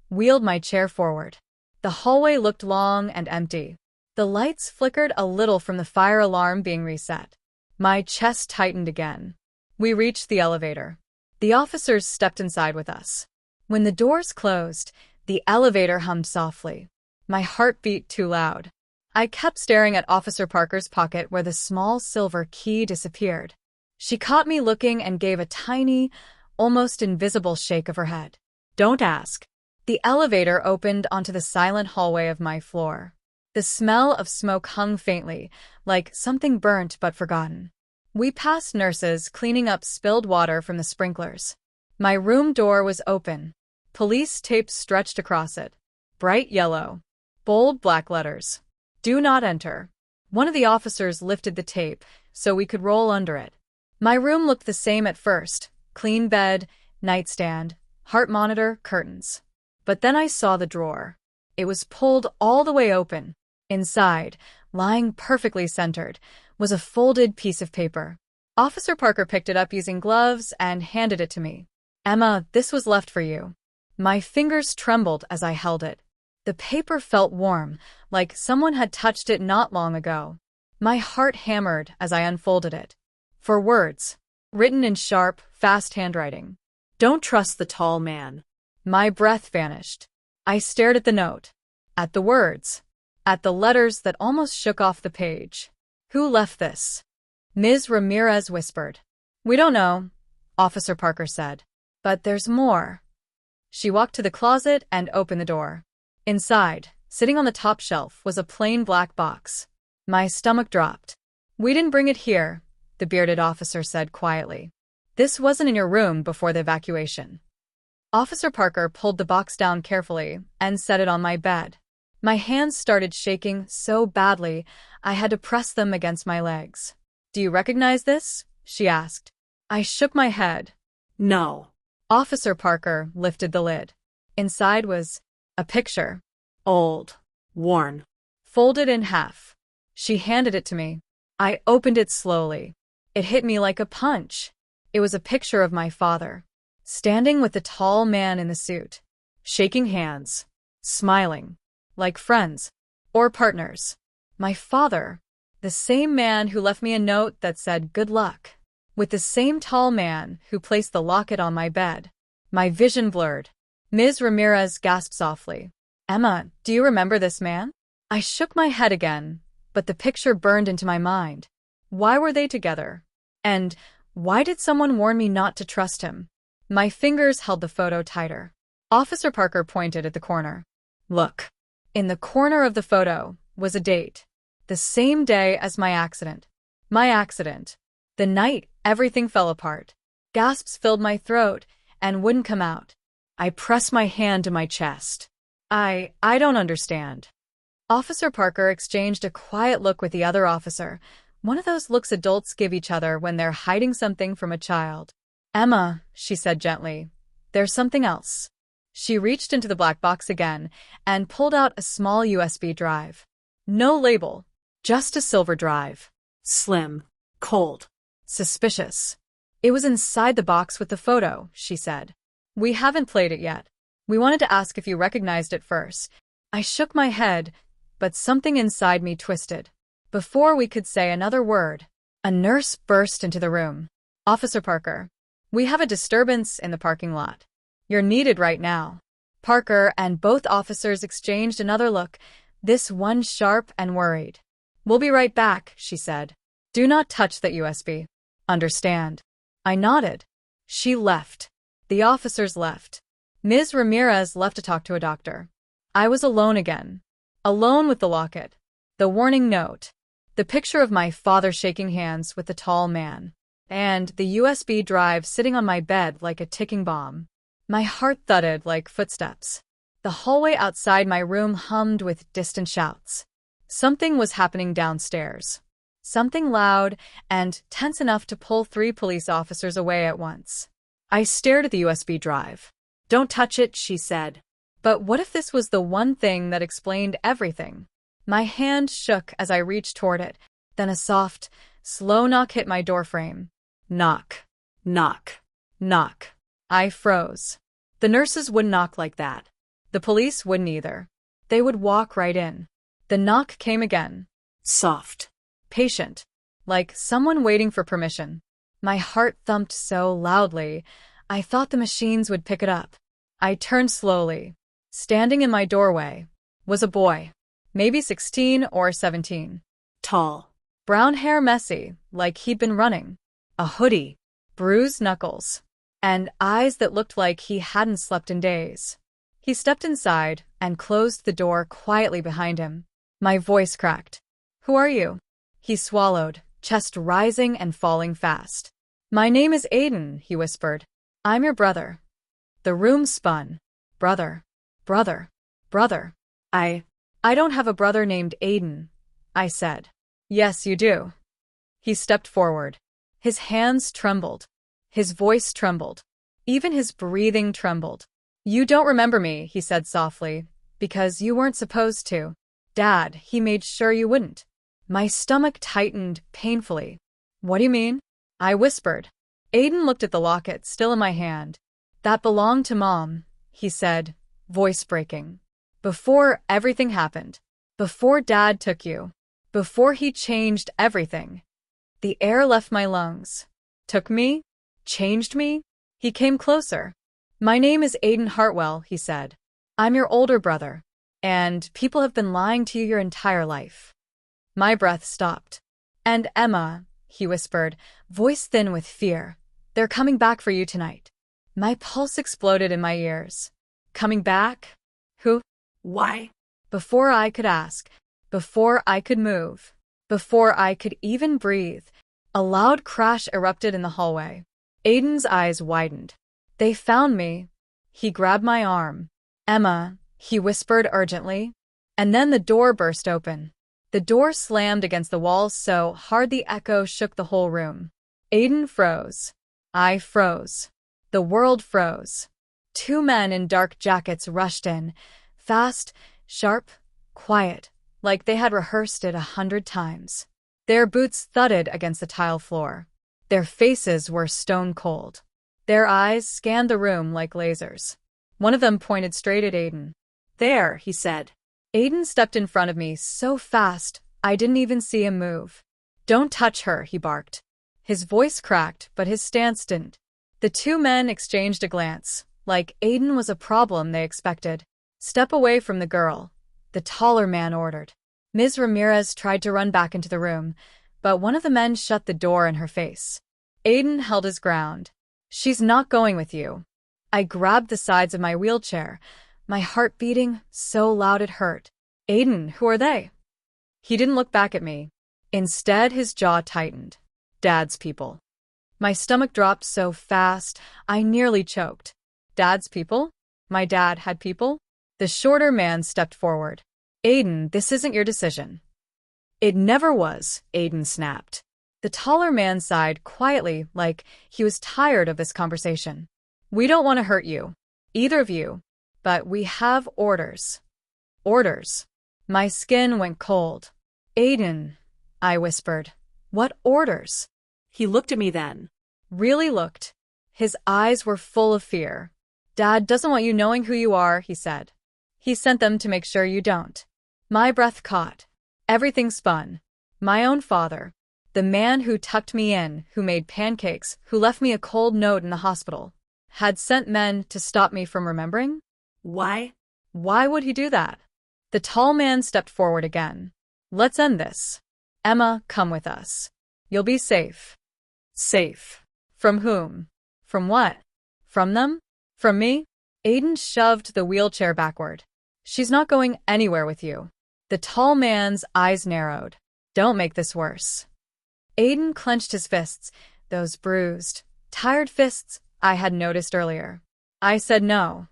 S1: wheeled my chair forward. The hallway looked long and empty. The lights flickered a little from the fire alarm being reset. My chest tightened again. We reached the elevator. The officers stepped inside with us. When the doors closed, the elevator hummed softly. My heart beat too loud. I kept staring at Officer Parker's pocket where the small silver key disappeared. She caught me looking and gave a tiny, almost invisible shake of her head. Don't ask. The elevator opened onto the silent hallway of my floor. The smell of smoke hung faintly, like something burnt but forgotten. We passed nurses cleaning up spilled water from the sprinklers. My room door was open. Police tape stretched across it. Bright yellow. Bold black letters. Do not enter. One of the officers lifted the tape so we could roll under it. My room looked the same at first. Clean bed, nightstand, heart monitor, curtains. But then I saw the drawer. It was pulled all the way open. Inside, lying perfectly centered, was a folded piece of paper. Officer Parker picked it up using gloves and handed it to me. Emma, this was left for you. My fingers trembled as I held it. The paper felt warm, like someone had touched it not long ago. My heart hammered as I unfolded it. For words, written in sharp, fast handwriting. Don't trust the tall man. My breath vanished. I stared at the note, at the words, at the letters that almost shook off the page. Who left this? Ms. Ramirez whispered. We don't know, Officer Parker said. But there's more. She walked to the closet and opened the door. Inside, sitting on the top shelf, was a plain black box. My stomach dropped. We didn't bring it here, the bearded officer said quietly. This wasn't in your room before the evacuation. Officer Parker pulled the box down carefully and set it on my bed. My hands started shaking so badly I had to press them against my legs. Do you recognize this? She asked. I shook my head. No. Officer Parker lifted the lid. Inside was a picture. Old. Worn. Folded in half. She handed it to me. I opened it slowly. It hit me like a punch. It was a picture of my father, standing with the tall man in the suit, shaking hands, smiling, like friends or partners. My father, the same man who left me a note that said good luck, with the same tall man who placed the locket on my bed. My vision blurred. Ms. Ramirez gasped softly. Emma, do you remember this man? I shook my head again, but the picture burned into my mind. Why were they together? And why did someone warn me not to trust him? My fingers held the photo tighter. Officer Parker pointed at the corner. Look. In the corner of the photo was a date. The same day as my accident. My accident. The night everything fell apart. Gasps filled my throat and wouldn't come out. I pressed my hand to my chest. I don't understand. Officer Parker exchanged a quiet look with the other officer, one of those looks adults give each other when they're hiding something from a child. Emma, she said gently, there's something else. She reached into the black box again and pulled out a small USB drive. No label, just a silver drive. Slim, cold, suspicious. It was inside the box with the photo, she said. We haven't played it yet. We wanted to ask if you recognized it first. I shook my head, but something inside me twisted. Before we could say another word, a nurse burst into the room. Officer Parker, We have a disturbance in the parking lot. You're needed right now. Parker and both officers exchanged another look, this one sharp and worried. We'll be right back, she said. Do not touch that USB. Understand? I nodded. She left. The officers left. Ms. Ramirez left to talk to a doctor. I was alone again. Alone with the locket, the warning note, the picture of my father shaking hands with the tall man, and the USB drive sitting on my bed like a ticking bomb. My heart thudded like footsteps. The hallway outside my room hummed with distant shouts. Something was happening downstairs. Something loud and tense enough to pull 3 police officers away at once. I stared at the USB drive. Don't touch it, she said. But what if this was the one thing that explained everything? My hand shook as I reached toward it. Then a soft, slow knock hit my doorframe. Knock. Knock. Knock. I froze. The nurses wouldn't knock like that. The police wouldn't either. They would walk right in. The knock came again. Soft. Patient. Like someone waiting for permission. My heart thumped so loudly, I thought the machines would pick it up. I turned slowly. Standing in my doorway was a boy, maybe 16 or 17. Tall. Brown hair messy, like he'd been running. A hoodie. Bruised knuckles. And eyes that looked like he hadn't slept in days. He stepped inside and closed the door quietly behind him. My voice cracked. Who are you? He swallowed, chest rising and falling fast. My name is Aiden, he whispered. I'm your brother. The room spun. Brother. Brother. Brother. I don't have a brother named Aiden, I said. Yes, you do. He stepped forward. His hands trembled. His voice trembled. Even his breathing trembled. You don't remember me, he said softly, because you weren't supposed to. Dad, he made sure you wouldn't. My stomach tightened painfully. What do you mean? I whispered. Aiden looked at the locket still in my hand. That belonged to Mom, he said, voice breaking. Before everything happened. Before Dad took you. Before he changed everything. The air left my lungs. Took me? Changed me? He came closer. My name is Aiden Hartwell, he said. I'm your older brother. And people have been lying to you your entire life. My breath stopped. And Emma, he whispered, voice thin with fear. They're coming back for you tonight. My pulse exploded in my ears. Coming back? Who? Why? Before I could ask, before I could move, before I could even breathe, a loud crash erupted in the hallway. Aiden's eyes widened. They found me. He grabbed my arm. Emma, he whispered urgently. And then the door burst open. The door slammed against the wall so hard the echo shook the whole room. Aiden froze. I froze. The world froze. 2 men in dark jackets rushed in, fast, sharp, quiet, like they had rehearsed it 100 times. Their boots thudded against the tile floor. Their faces were stone cold. Their eyes scanned the room like lasers. One of them pointed straight at Aiden. There, he said. Aiden stepped in front of me so fast, I didn't even see him move. Don't touch her, he barked. His voice cracked, but his stance didn't. The 2 men exchanged a glance, like Aiden was a problem they expected. Step away from the girl, the taller man ordered. Ms. Ramirez tried to run back into the room, but one of the men shut the door in her face. Aiden held his ground. She's not going with you. I grabbed the sides of my wheelchair, my heart beating so loud it hurt. Aiden, who are they? He didn't look back at me. Instead, his jaw tightened. Dad's people. My stomach dropped so fast, I nearly choked. Dad's people? My dad had people? The shorter man stepped forward. Aiden, this isn't your decision. It never was, Aiden snapped. The taller man sighed quietly, like he was tired of this conversation. We don't want to hurt you, either of you, but we have orders. Orders. My skin went cold. Aiden, I whispered. What orders? He looked at me then. Really looked. His eyes were full of fear. Dad doesn't want you knowing who you are, he said. He sent them to make sure you don't. My breath caught. Everything spun. My own father. The man who tucked me in, who made pancakes, who left me a cold note in the hospital, had sent men to stop me from remembering?
S2: Why?
S1: Why would he do that? The tall man stepped forward again. Let's end this. Emma, come with us. You'll be safe.
S2: Safe.
S1: From whom? From what? From them? From me? Aiden shoved the wheelchair backward. She's not going anywhere with you. The tall man's eyes narrowed. Don't make this worse. Aiden clenched his fists, those bruised, tired fists I had noticed earlier. I said no.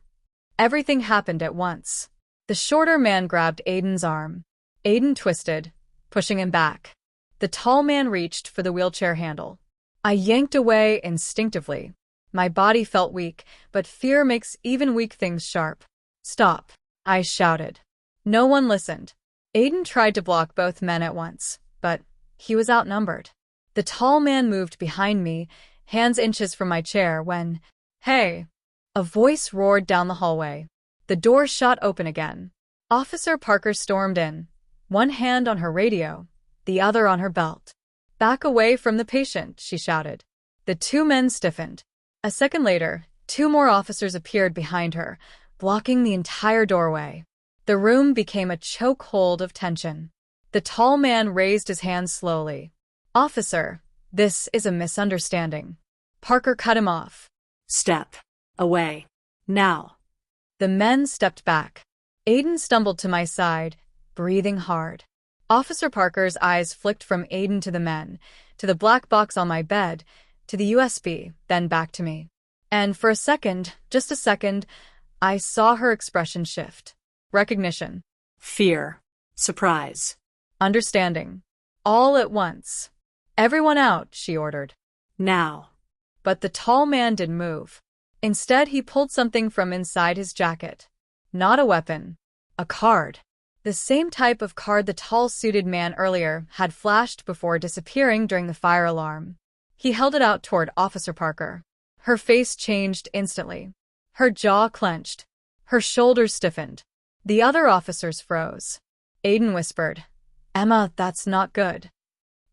S1: Everything happened at once. The shorter man grabbed Aiden's arm. Aiden twisted, pushing him back. The tall man reached for the wheelchair handle. I yanked away instinctively. My body felt weak, but fear makes even weak things sharp. Stop, I shouted. No one listened. Aiden tried to block both men at once, but he was outnumbered. The tall man moved behind me, hands inches from my chair when, hey! A voice roared down the hallway. The door shot open again. Officer Parker stormed in, one hand on her radio, the other on her belt. Back away from the patient, she shouted. The two men stiffened. A second later, two more officers appeared behind her, blocking the entire doorway. The room became a chokehold of tension. The tall man raised his hand slowly. Officer, this is a misunderstanding. Parker cut him off.
S2: Step away. Now.
S1: The men stepped back. Aiden stumbled to my side, breathing hard. Officer Parker's eyes flicked from Aiden to the men, to the black box on my bed, to the USB, then back to me. And for a second, just a second, I saw her expression shift. Recognition.
S2: Fear. Surprise.
S1: Understanding. All at once. Everyone out, she ordered.
S2: Now.
S1: But the tall man didn't move. Instead, he pulled something from inside his jacket. Not a weapon. A card. The same type of card the tall-suited man earlier had flashed before disappearing during the fire alarm. He held it out toward Officer Parker. Her face changed instantly. Her jaw clenched. Her shoulders stiffened. The other officers froze. Aiden whispered, Emma, that's not good.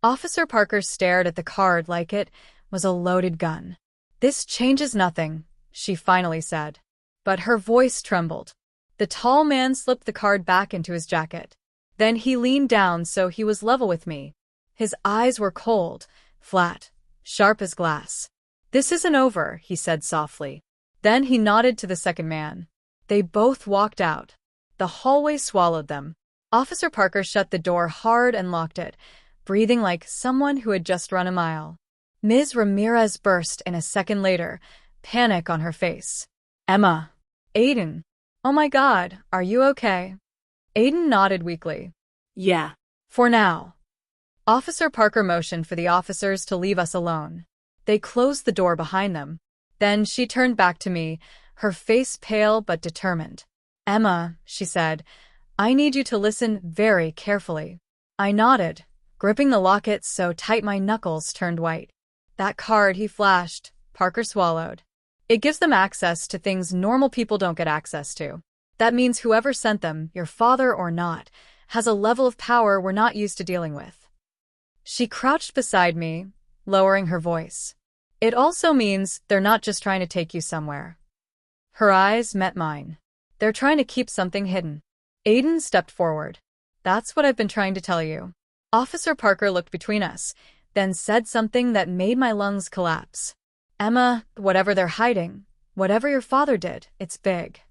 S1: Officer Parker stared at the card like it was a loaded gun. This changes nothing, she finally said. But her voice trembled. The tall man slipped the card back into his jacket. Then he leaned down so he was level with me. His eyes were cold, flat, sharp as glass. This isn't over, he said softly. Then he nodded to the second man. They both walked out. The hallway swallowed them. Officer Parker shut the door hard and locked it, breathing like someone who had just run a mile. Ms. Ramirez burst in a second later, panic on her face. Emma. Aiden. Oh my God, are you okay? Aiden nodded weakly.
S2: Yeah.
S1: For now. Officer Parker motioned for the officers to leave us alone. They closed the door behind them. Then she turned back to me, her face pale but determined. Emma, she said, I need you to listen very carefully. I nodded, gripping the locket so tight my knuckles turned white. That card he flashed, Parker swallowed. It gives them access to things normal people don't get access to. That means whoever sent them, your father or not, has a level of power we're not used to dealing with. She crouched beside me, lowering her voice. It also means they're not just trying to take you somewhere. Her eyes met mine. They're trying to keep something hidden. Aiden stepped forward. That's what I've been trying to tell you. Officer Parker looked between us, then said something that made my lungs collapse. Emma, whatever they're hiding, whatever your father did, it's big.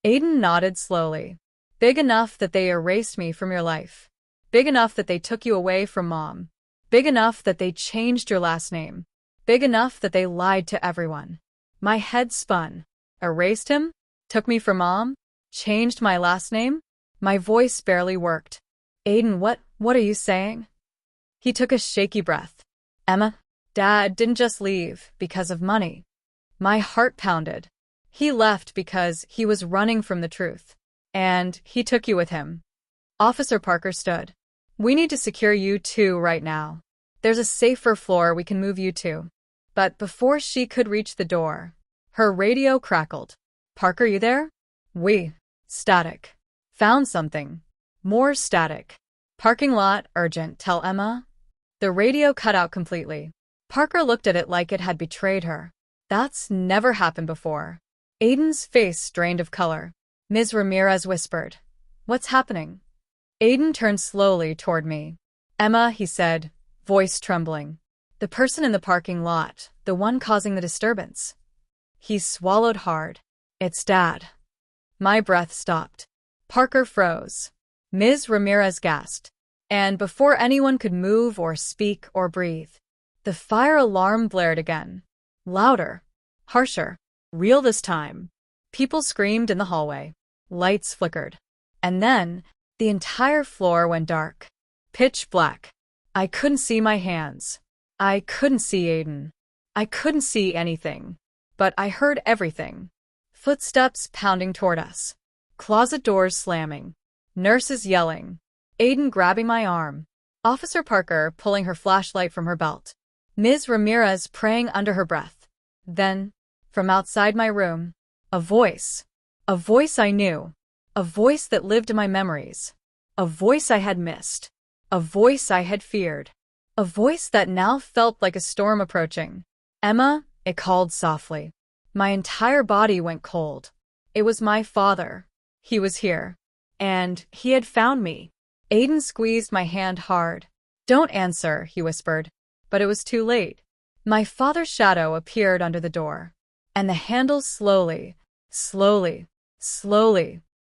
S1: Aiden nodded slowly. Big enough that they erased me from your life. Big enough that they took you away from Mom. Big enough that they changed your last name. Big enough that they lied to everyone. My head spun. Erased him? Took me from Mom? Changed my last name? My voice barely worked. Aiden, what are you saying? He took a shaky breath. Emma, Dad didn't just leave because of money. My heart pounded. He left because he was running from the truth. And he took you with him. Officer Parker stood. We need to secure you two right now. There's a safer floor we can move you to. But before she could reach the door, her radio crackled. Parker, you there? Static. Found something. More static. Parking lot, urgent, tell Emma. The radio cut out completely. Parker looked at it like it had betrayed her. That's never happened before. Aiden's face drained of color. Ms. Ramirez whispered, "What's happening?" Aiden turned slowly toward me. "Emma," he said, voice trembling. "The person in the parking lot, the one causing the disturbance." He swallowed hard. "It's Dad." My breath stopped. Parker froze. Ms. Ramirez gasped. And before anyone could move or speak or breathe, the fire alarm blared again. Louder. Harsher. Real this time. People screamed in the hallway. Lights flickered. And then, the entire floor went dark. Pitch black. I couldn't see my hands. I couldn't see Aiden. I couldn't see anything. But I heard everything. Footsteps pounding toward us. Closet doors slamming. Nurses yelling. Aiden grabbing my arm. Officer Parker pulling her flashlight from her belt. Ms. Ramirez praying under her breath. Then, from outside my room, a voice. A voice I knew. A voice that lived in my memories. A voice I had missed. A voice I had feared. A voice that now felt like a storm approaching. "Emma," it called softly. My entire body went cold. It was my father. He was here. And he had found me. Aiden squeezed my hand hard. "Don't answer," he whispered. But it was too late. My father's shadow appeared under the door. And the handle slowly, slowly,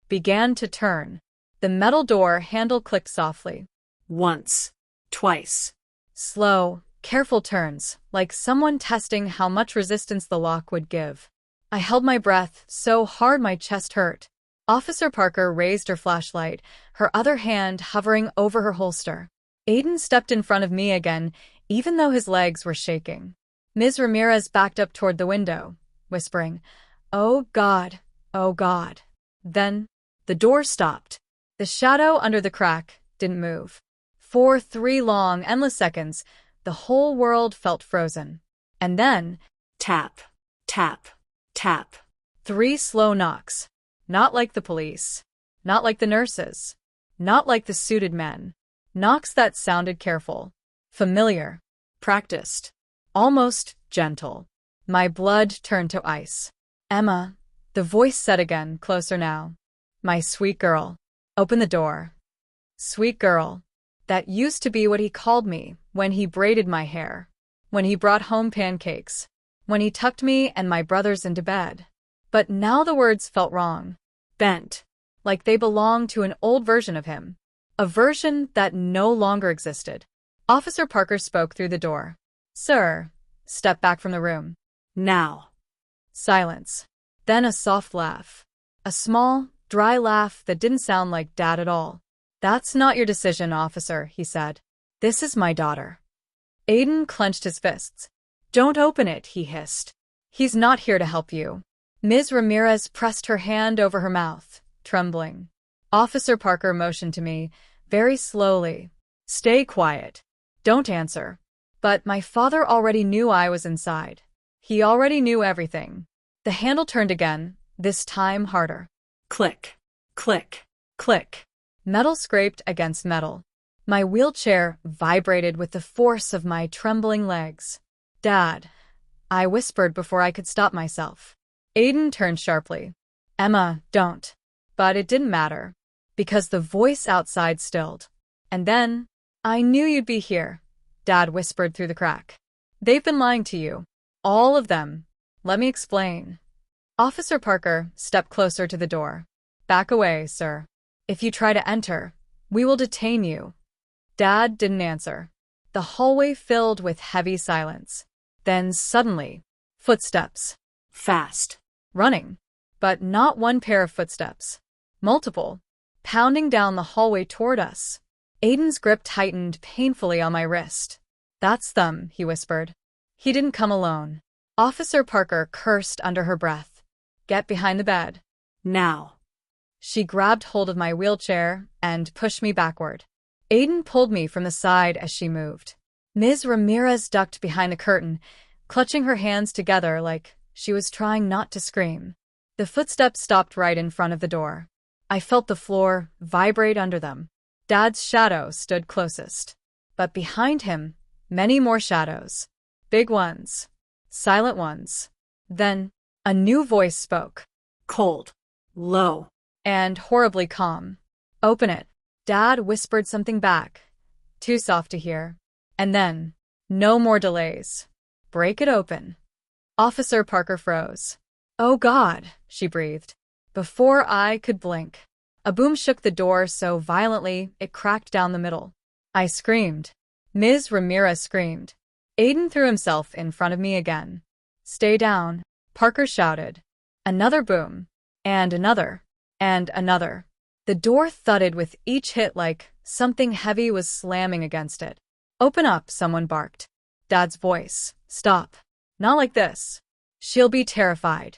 S1: began to turn. The metal door handle clicked softly.
S2: Once. Twice.
S1: Slow, careful turns, like someone testing how much resistance the lock would give. I held my breath so hard my chest hurt. Officer Parker raised her flashlight, her other hand hovering over her holster. Aiden stepped in front of me again, even though his legs were shaking. Ms. Ramirez backed up toward the window, whispering, "Oh God, oh God." Then, the door stopped. The shadow under the crack didn't move. For 3 long, endless seconds, the whole world felt frozen. And then,
S2: tap, tap, tap.
S1: 3 slow knocks. Not like the police. Not like the nurses. Not like the suited men. Knocks that sounded careful. Familiar. Practiced. Almost gentle. My blood turned to ice. "Emma," the voice said again, closer now. "My sweet girl. Open the door." Sweet girl. That used to be what he called me when he braided my hair. When he brought home pancakes. When he tucked me and my brothers into bed. But now the words felt wrong. Bent. Like they belonged to an old version of him. A version that no longer existed. Officer Parker spoke through the door. "Sir." Step back from the room.
S2: Now.
S1: Silence. Then a soft laugh. A small, dry laugh that didn't sound like Dad at all. "That's not your decision, officer," he said. "This is my daughter." Aiden clenched his fists. "Don't open it," he hissed. "He's not here to help you." Ms. Ramirez pressed her hand over her mouth, trembling. Officer Parker motioned to me, very slowly. "Stay quiet. Don't answer." But my father already knew I was inside. He already knew everything. The handle turned again, this time harder.
S2: Click, click,
S1: Click. Metal scraped against metal. My wheelchair vibrated with the force of my trembling legs. "Dad," I whispered before I could stop myself. Aiden turned sharply. "Emma, don't." But it didn't matter, because the voice outside stilled. And then, "I knew you'd be here," Dad whispered through the crack. "They've been lying to you. All of them. Let me explain." Officer Parker stepped closer to the door. "Back away, sir. If you try to enter, we will detain you." Dad didn't answer. The hallway filled with heavy silence. Then suddenly, footsteps.
S2: Fast.
S1: Running. But not one pair of footsteps. Multiple. Pounding down the hallway toward us. Aiden's grip tightened painfully on my wrist. "That's them," he whispered. "He didn't come alone." Officer Parker cursed under her breath. "Get behind the bed."
S2: Now.
S1: She grabbed hold of my wheelchair and pushed me backward. Aiden pulled me from the side as she moved. Ms. Ramirez ducked behind the curtain, clutching her hands together like she was trying not to scream. The footsteps stopped right in front of the door. I felt the floor vibrate under them. Dad's shadow stood closest. But behind him, Many more shadows. Big ones. Silent ones. Then, a new voice spoke.
S2: Cold. Low.
S1: And horribly calm. Open it. Dad whispered something back. Too soft to hear. And then, no more delays. Break it open. Officer Parker froze. Oh God, she breathed. Before I could blink, a boom shook the door so violently it cracked down the middle. I screamed. Ms. Ramirez screamed. Aiden threw himself in front of me again. Stay down, Parker shouted. Another boom. And another. And another. The door thudded with each hit like something heavy was slamming against it. Open up, someone barked. Dad's voice. Stop. Not like this. She'll be terrified.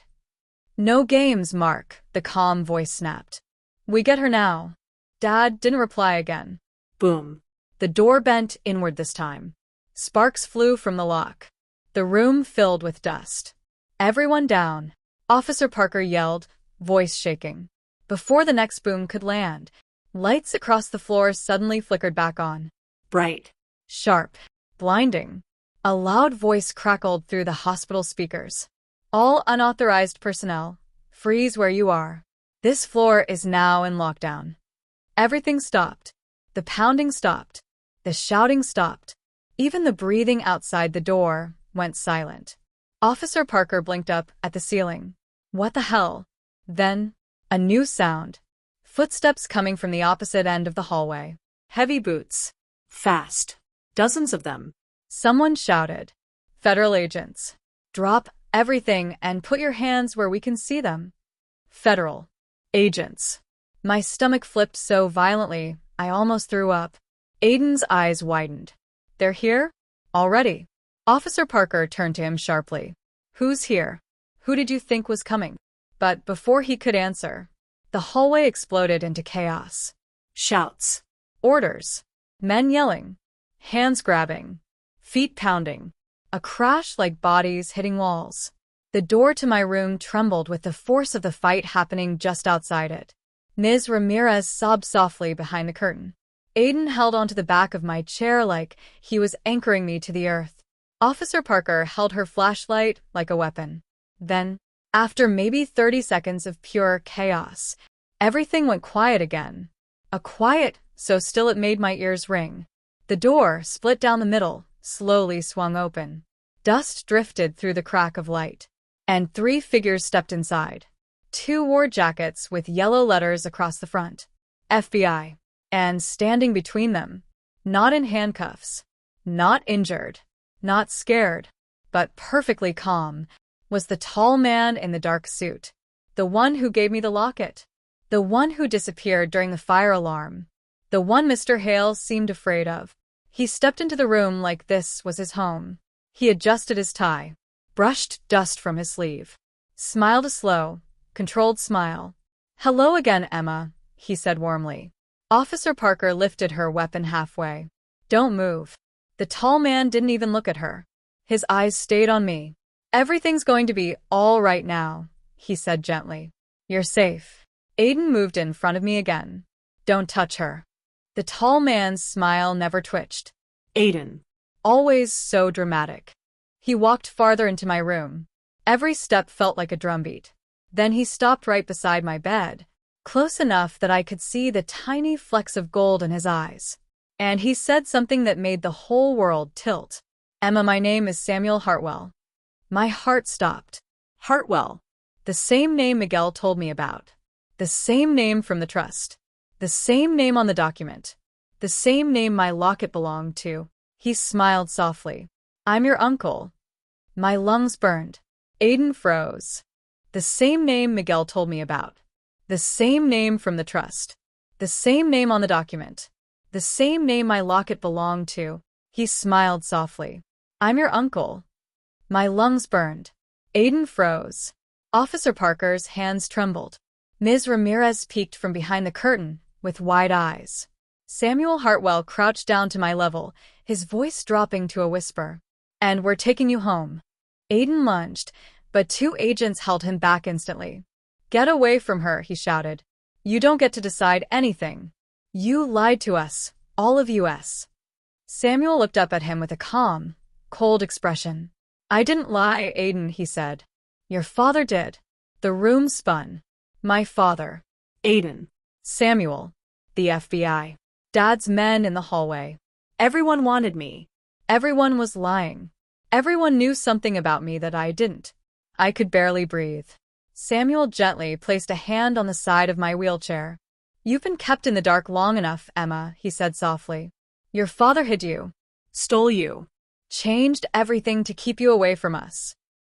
S1: No games, Mark, the calm voice snapped. We get her now. Dad didn't reply again.
S2: Boom.
S1: The door bent inward this time. Sparks flew from the lock. The room filled with dust. Everyone down. Officer Parker yelled, voice shaking. Before the next boom could land, lights across the floor suddenly flickered back on.
S2: Bright.
S1: Sharp. Blinding. A loud voice crackled through the hospital speakers. All unauthorized personnel, freeze where you are. This floor is now in lockdown. Everything stopped. The pounding stopped. The shouting stopped. Even the breathing outside the door went silent. Officer Parker blinked up at the ceiling. What the hell? Then, a new sound. Footsteps coming from the opposite end of the hallway. Heavy boots.
S2: Fast. Dozens of them.
S1: Someone shouted. Federal agents. Drop everything and put your hands where we can see them. Federal agents. My stomach flipped so violently, I almost threw up. Aiden's eyes widened. They're here? Already. Officer Parker turned to him sharply. Who's here? Who did you think was coming? But before he could answer, the hallway exploded into chaos.
S2: Shouts.
S1: Orders. Men yelling. Hands grabbing. Feet pounding. A crash like bodies hitting walls. The door to my room trembled with the force of the fight happening just outside it. Ms. Ramirez sobbed softly behind the curtain. Aiden held onto the back of my chair like he was anchoring me to the earth. Officer Parker held her flashlight like a weapon. Then, after maybe 30 seconds of pure chaos, everything went quiet again. A quiet so still it made my ears ring. The door, split down the middle, slowly swung open. Dust drifted through the crack of light. And 3 figures stepped inside. 2 wore jackets with yellow letters across the front. FBI. And standing between them, not in handcuffs, not injured, not scared, but perfectly calm, was the tall man in the dark suit. The one who gave me the locket. The one who disappeared during the fire alarm. The one Mr. Hale seemed afraid of. He stepped into the room like this was his home. He adjusted his tie, brushed dust from his sleeve, smiled a slow, controlled smile. Hello again, Emma, he said warmly. Officer Parker lifted her weapon halfway. Don't move. The tall man didn't even look at her. His eyes stayed on me. Everything's going to be all right now, he said gently. You're safe. Aiden moved in front of me again. Don't touch her. The tall man's smile never twitched.
S2: Aiden.
S1: Always so dramatic. He walked farther into my room. Every step felt like a drumbeat. Then he stopped right beside my bed, close enough that I could see the tiny flecks of gold in his eyes. And he said something that made the whole world tilt. Emma, my name is Samuel Hartwell. My heart stopped.
S2: Hartwell.
S1: The same name Miguel told me about. The same name from the trust. The same name on the document. The same name my locket belonged to. He smiled softly. I'm your uncle. My lungs burned. Aiden froze. The same name Miguel told me about. The same name from the trust. The same name on the document. The same name my locket belonged to. He smiled softly. I'm your uncle. My lungs burned. Aiden froze. Officer Parker's hands trembled. Ms. Ramirez peeked from behind the curtain with wide eyes. Samuel Hartwell crouched down to my level, his voice dropping to a whisper. And we're taking you home. Aiden lunged, but 2 agents held him back instantly. Get away from her, he shouted. You don't get to decide anything. You lied to us, all of us. Samuel looked up at him with a calm, cold expression. I didn't lie, Aiden, he said. Your father did. The room spun. My father.
S2: Aiden.
S1: Samuel. The FBI. Dad's men in the hallway.
S2: Everyone wanted me.
S1: Everyone was lying. Everyone knew something about me that I didn't. I could barely breathe. Samuel gently placed a hand on the side of my wheelchair. You've been kept in the dark long enough, Emma, he said softly. Your father hid you.
S2: Stole you.
S1: Changed everything to keep you away from us.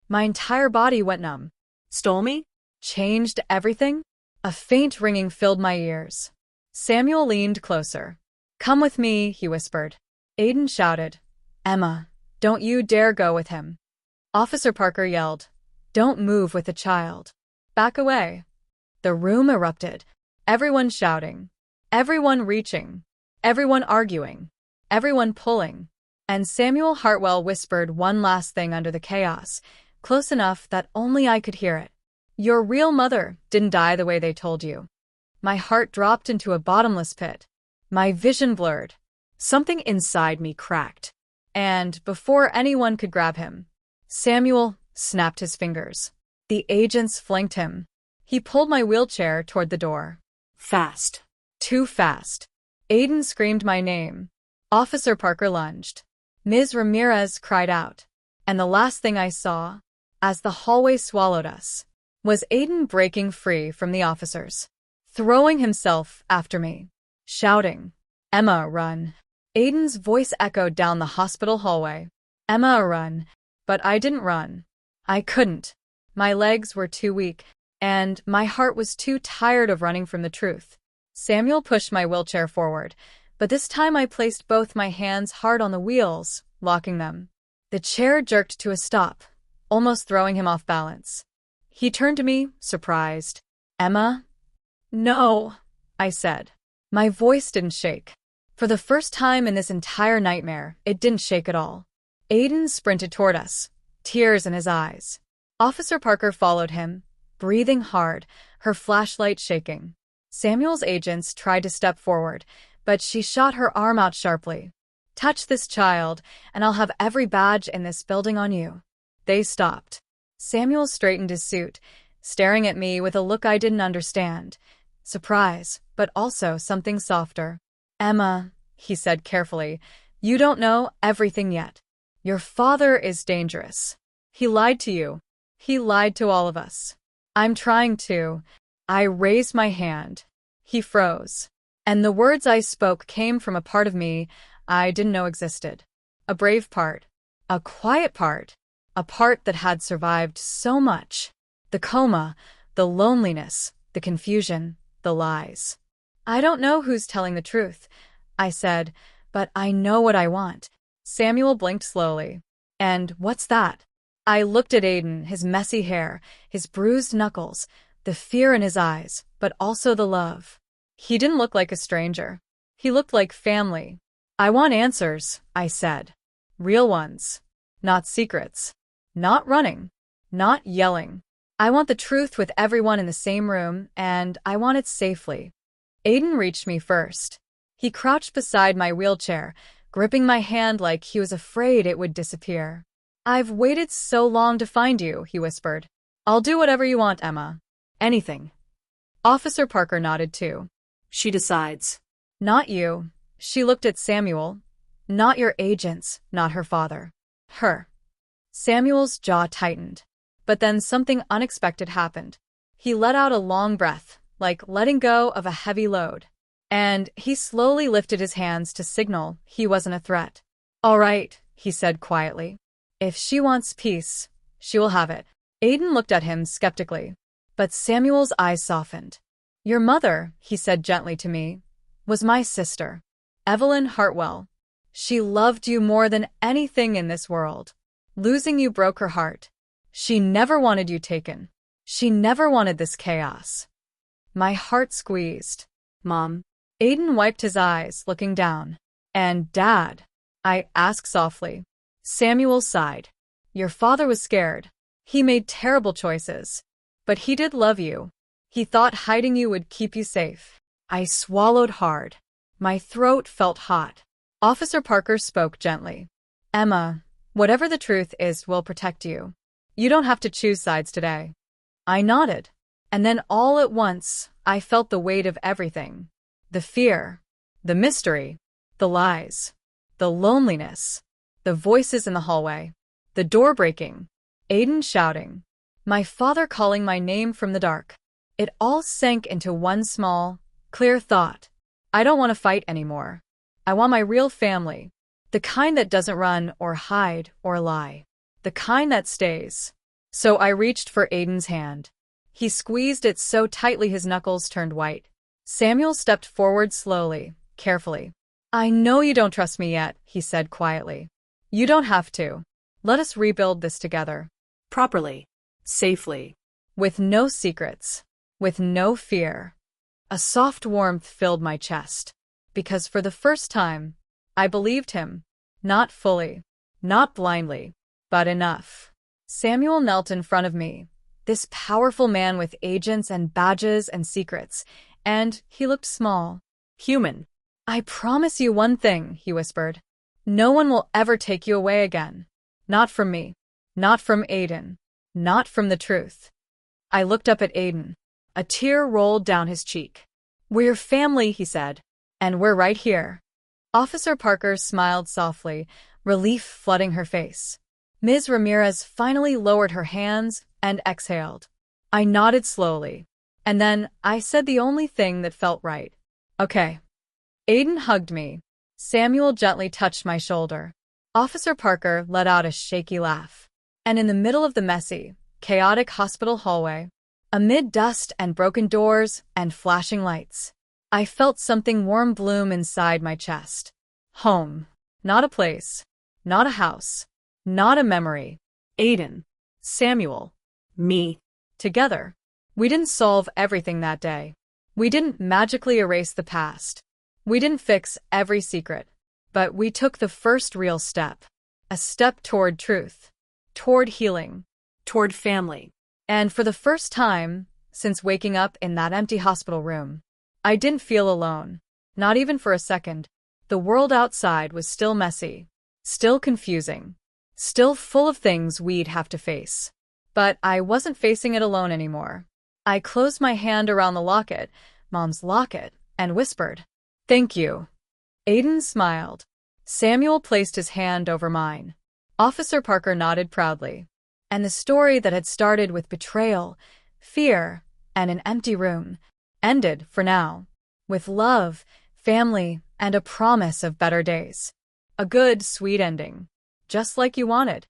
S1: My entire body went numb.
S2: Stole me?
S1: Changed everything? A faint ringing filled my ears. Samuel leaned closer. Come with me, he whispered. Aiden shouted. Emma, don't you dare go with him. Officer Parker yelled. Don't move with the child. Back away. The room erupted. Everyone shouting. Everyone reaching. Everyone arguing. Everyone pulling. And Samuel Hartwell whispered one last thing under the chaos, close enough that only I could hear it. Your real mother didn't die the way they told you. My heart dropped into a bottomless pit. My vision blurred. Something inside me cracked. And before anyone could grab him, Samuel snapped his fingers. The agents flanked him. He pulled my wheelchair toward the door.
S2: Fast.
S1: Too fast. Aiden screamed my name. Officer Parker lunged. Ms. Ramirez cried out. And the last thing I saw, as the hallway swallowed us, was Aiden breaking free from the officers, throwing himself after me, shouting, Emma, run. Aiden's voice echoed down the hospital hallway. Emma, run. But I didn't run. I couldn't. My legs were too weak, and my heart was too tired of running from the truth. Samuel pushed my wheelchair forward, but this time I placed both my hands hard on the wheels, locking them. The chair jerked to a stop, almost throwing him off balance. He turned to me, surprised. Emma? No, I said. My voice didn't shake. For the first time in this entire nightmare, it didn't shake at all. Aiden sprinted toward us, tears in his eyes. Officer Parker followed him, breathing hard, her flashlight shaking. Samuel's agents tried to step forward, but she shot her arm out sharply. Touch this child, and I'll have every badge in this building on you. They stopped. Samuel straightened his suit, staring at me with a look I didn't understand. Surprise, but also something softer. Emma, he said carefully, you don't know everything yet. Your father is dangerous. He lied to you. He lied to all of us. I'm trying to. I raised my hand. He froze. And the words I spoke came from a part of me I didn't know existed. A brave part. A quiet part. A part that had survived so much. The coma, the loneliness, the confusion, the lies. I don't know who's telling the truth, I said, but I know what I want. Samuel blinked slowly. And what's that? I looked at Aiden, his messy hair, his bruised knuckles, the fear in his eyes, but also the love. He didn't look like a stranger. He looked like family. I want answers, I said. Real ones. Not secrets. Not running. Not yelling. I want the truth with everyone in the same room, and I want it safely. Aiden reached me first. He crouched beside my wheelchair, gripping my hand like he was afraid it would disappear. I've waited so long to find you, he whispered. I'll do whatever you want, Emma. Anything. Officer Parker nodded too.
S2: She decides.
S1: Not you. She looked at Samuel. Not your agents, not her father. Her. Samuel's jaw tightened. But then something unexpected happened. He let out a long breath, like letting go of a heavy load. And he slowly lifted his hands to signal he wasn't a threat. All right, he said quietly. If she wants peace, she will have it. Aiden looked at him skeptically. But Samuel's eyes softened. Your mother, he said gently to me, was my sister, Evelyn Hartwell. She loved you more than anything in this world. Losing you broke her heart. She never wanted you taken. She never wanted this chaos. My heart squeezed. Mom. Aiden wiped his eyes, looking down. And Dad? I asked softly. Samuel sighed. Your father was scared. He made terrible choices. But he did love you. He thought hiding you would keep you safe. I swallowed hard. My throat felt hot. Officer Parker spoke gently. Emma, whatever the truth is will protect you. You don't have to choose sides today. I nodded. And then all at once, I felt the weight of everything. The fear, the mystery, the lies, the loneliness, the voices in the hallway, the door breaking, Aiden shouting, my father calling my name from the dark. It all sank into one small, clear thought. I don't want to fight anymore. I want my real family. The kind that doesn't run or hide or lie. The kind that stays. So I reached for Aiden's hand. He squeezed it so tightly his knuckles turned white. Samuel stepped forward slowly, carefully. I know you don't trust me yet, he said quietly. You don't have to. Let us rebuild this together.
S2: Properly. Safely.
S1: With no secrets. With no fear. A soft warmth filled my chest. Because for the first time, I believed him. Not fully. Not blindly. But enough. Samuel knelt in front of me. This powerful man with agents and badges and secrets. And he looked small.
S2: Human.
S1: I promise you one thing, he whispered. No one will ever take you away again. Not from me. Not from Aiden. Not from the truth. I looked up at Aiden. A tear rolled down his cheek. We're family, he said. And we're right here. Officer Parker smiled softly, relief flooding her face. Ms. Ramirez finally lowered her hands and exhaled. I nodded slowly. And then I said the only thing that felt right. Okay. Aiden hugged me. Samuel gently touched my shoulder. Officer Parker let out a shaky laugh. And in the middle of the messy, chaotic hospital hallway, amid dust and broken doors and flashing lights, I felt something warm bloom inside my chest. Home. Not a place. Not a house. Not a memory.
S2: Aiden. Samuel. Me.
S1: Together. We didn't solve everything that day. We didn't magically erase the past. We didn't fix every secret. But we took the first real step. A step toward truth. Toward healing.
S2: Toward family.
S1: And for the first time, since waking up in that empty hospital room, I didn't feel alone. Not even for a second. The world outside was still messy. Still confusing. Still full of things we'd have to face. But I wasn't facing it alone anymore. I closed my hand around the locket, Mom's locket, and whispered, Thank you. Aiden smiled. Samuel placed his hand over mine. Officer Parker nodded proudly. And the story that had started with betrayal, fear, and an empty room ended, for now, with love, family, and a promise of better days. A good, sweet ending. Just like you wanted.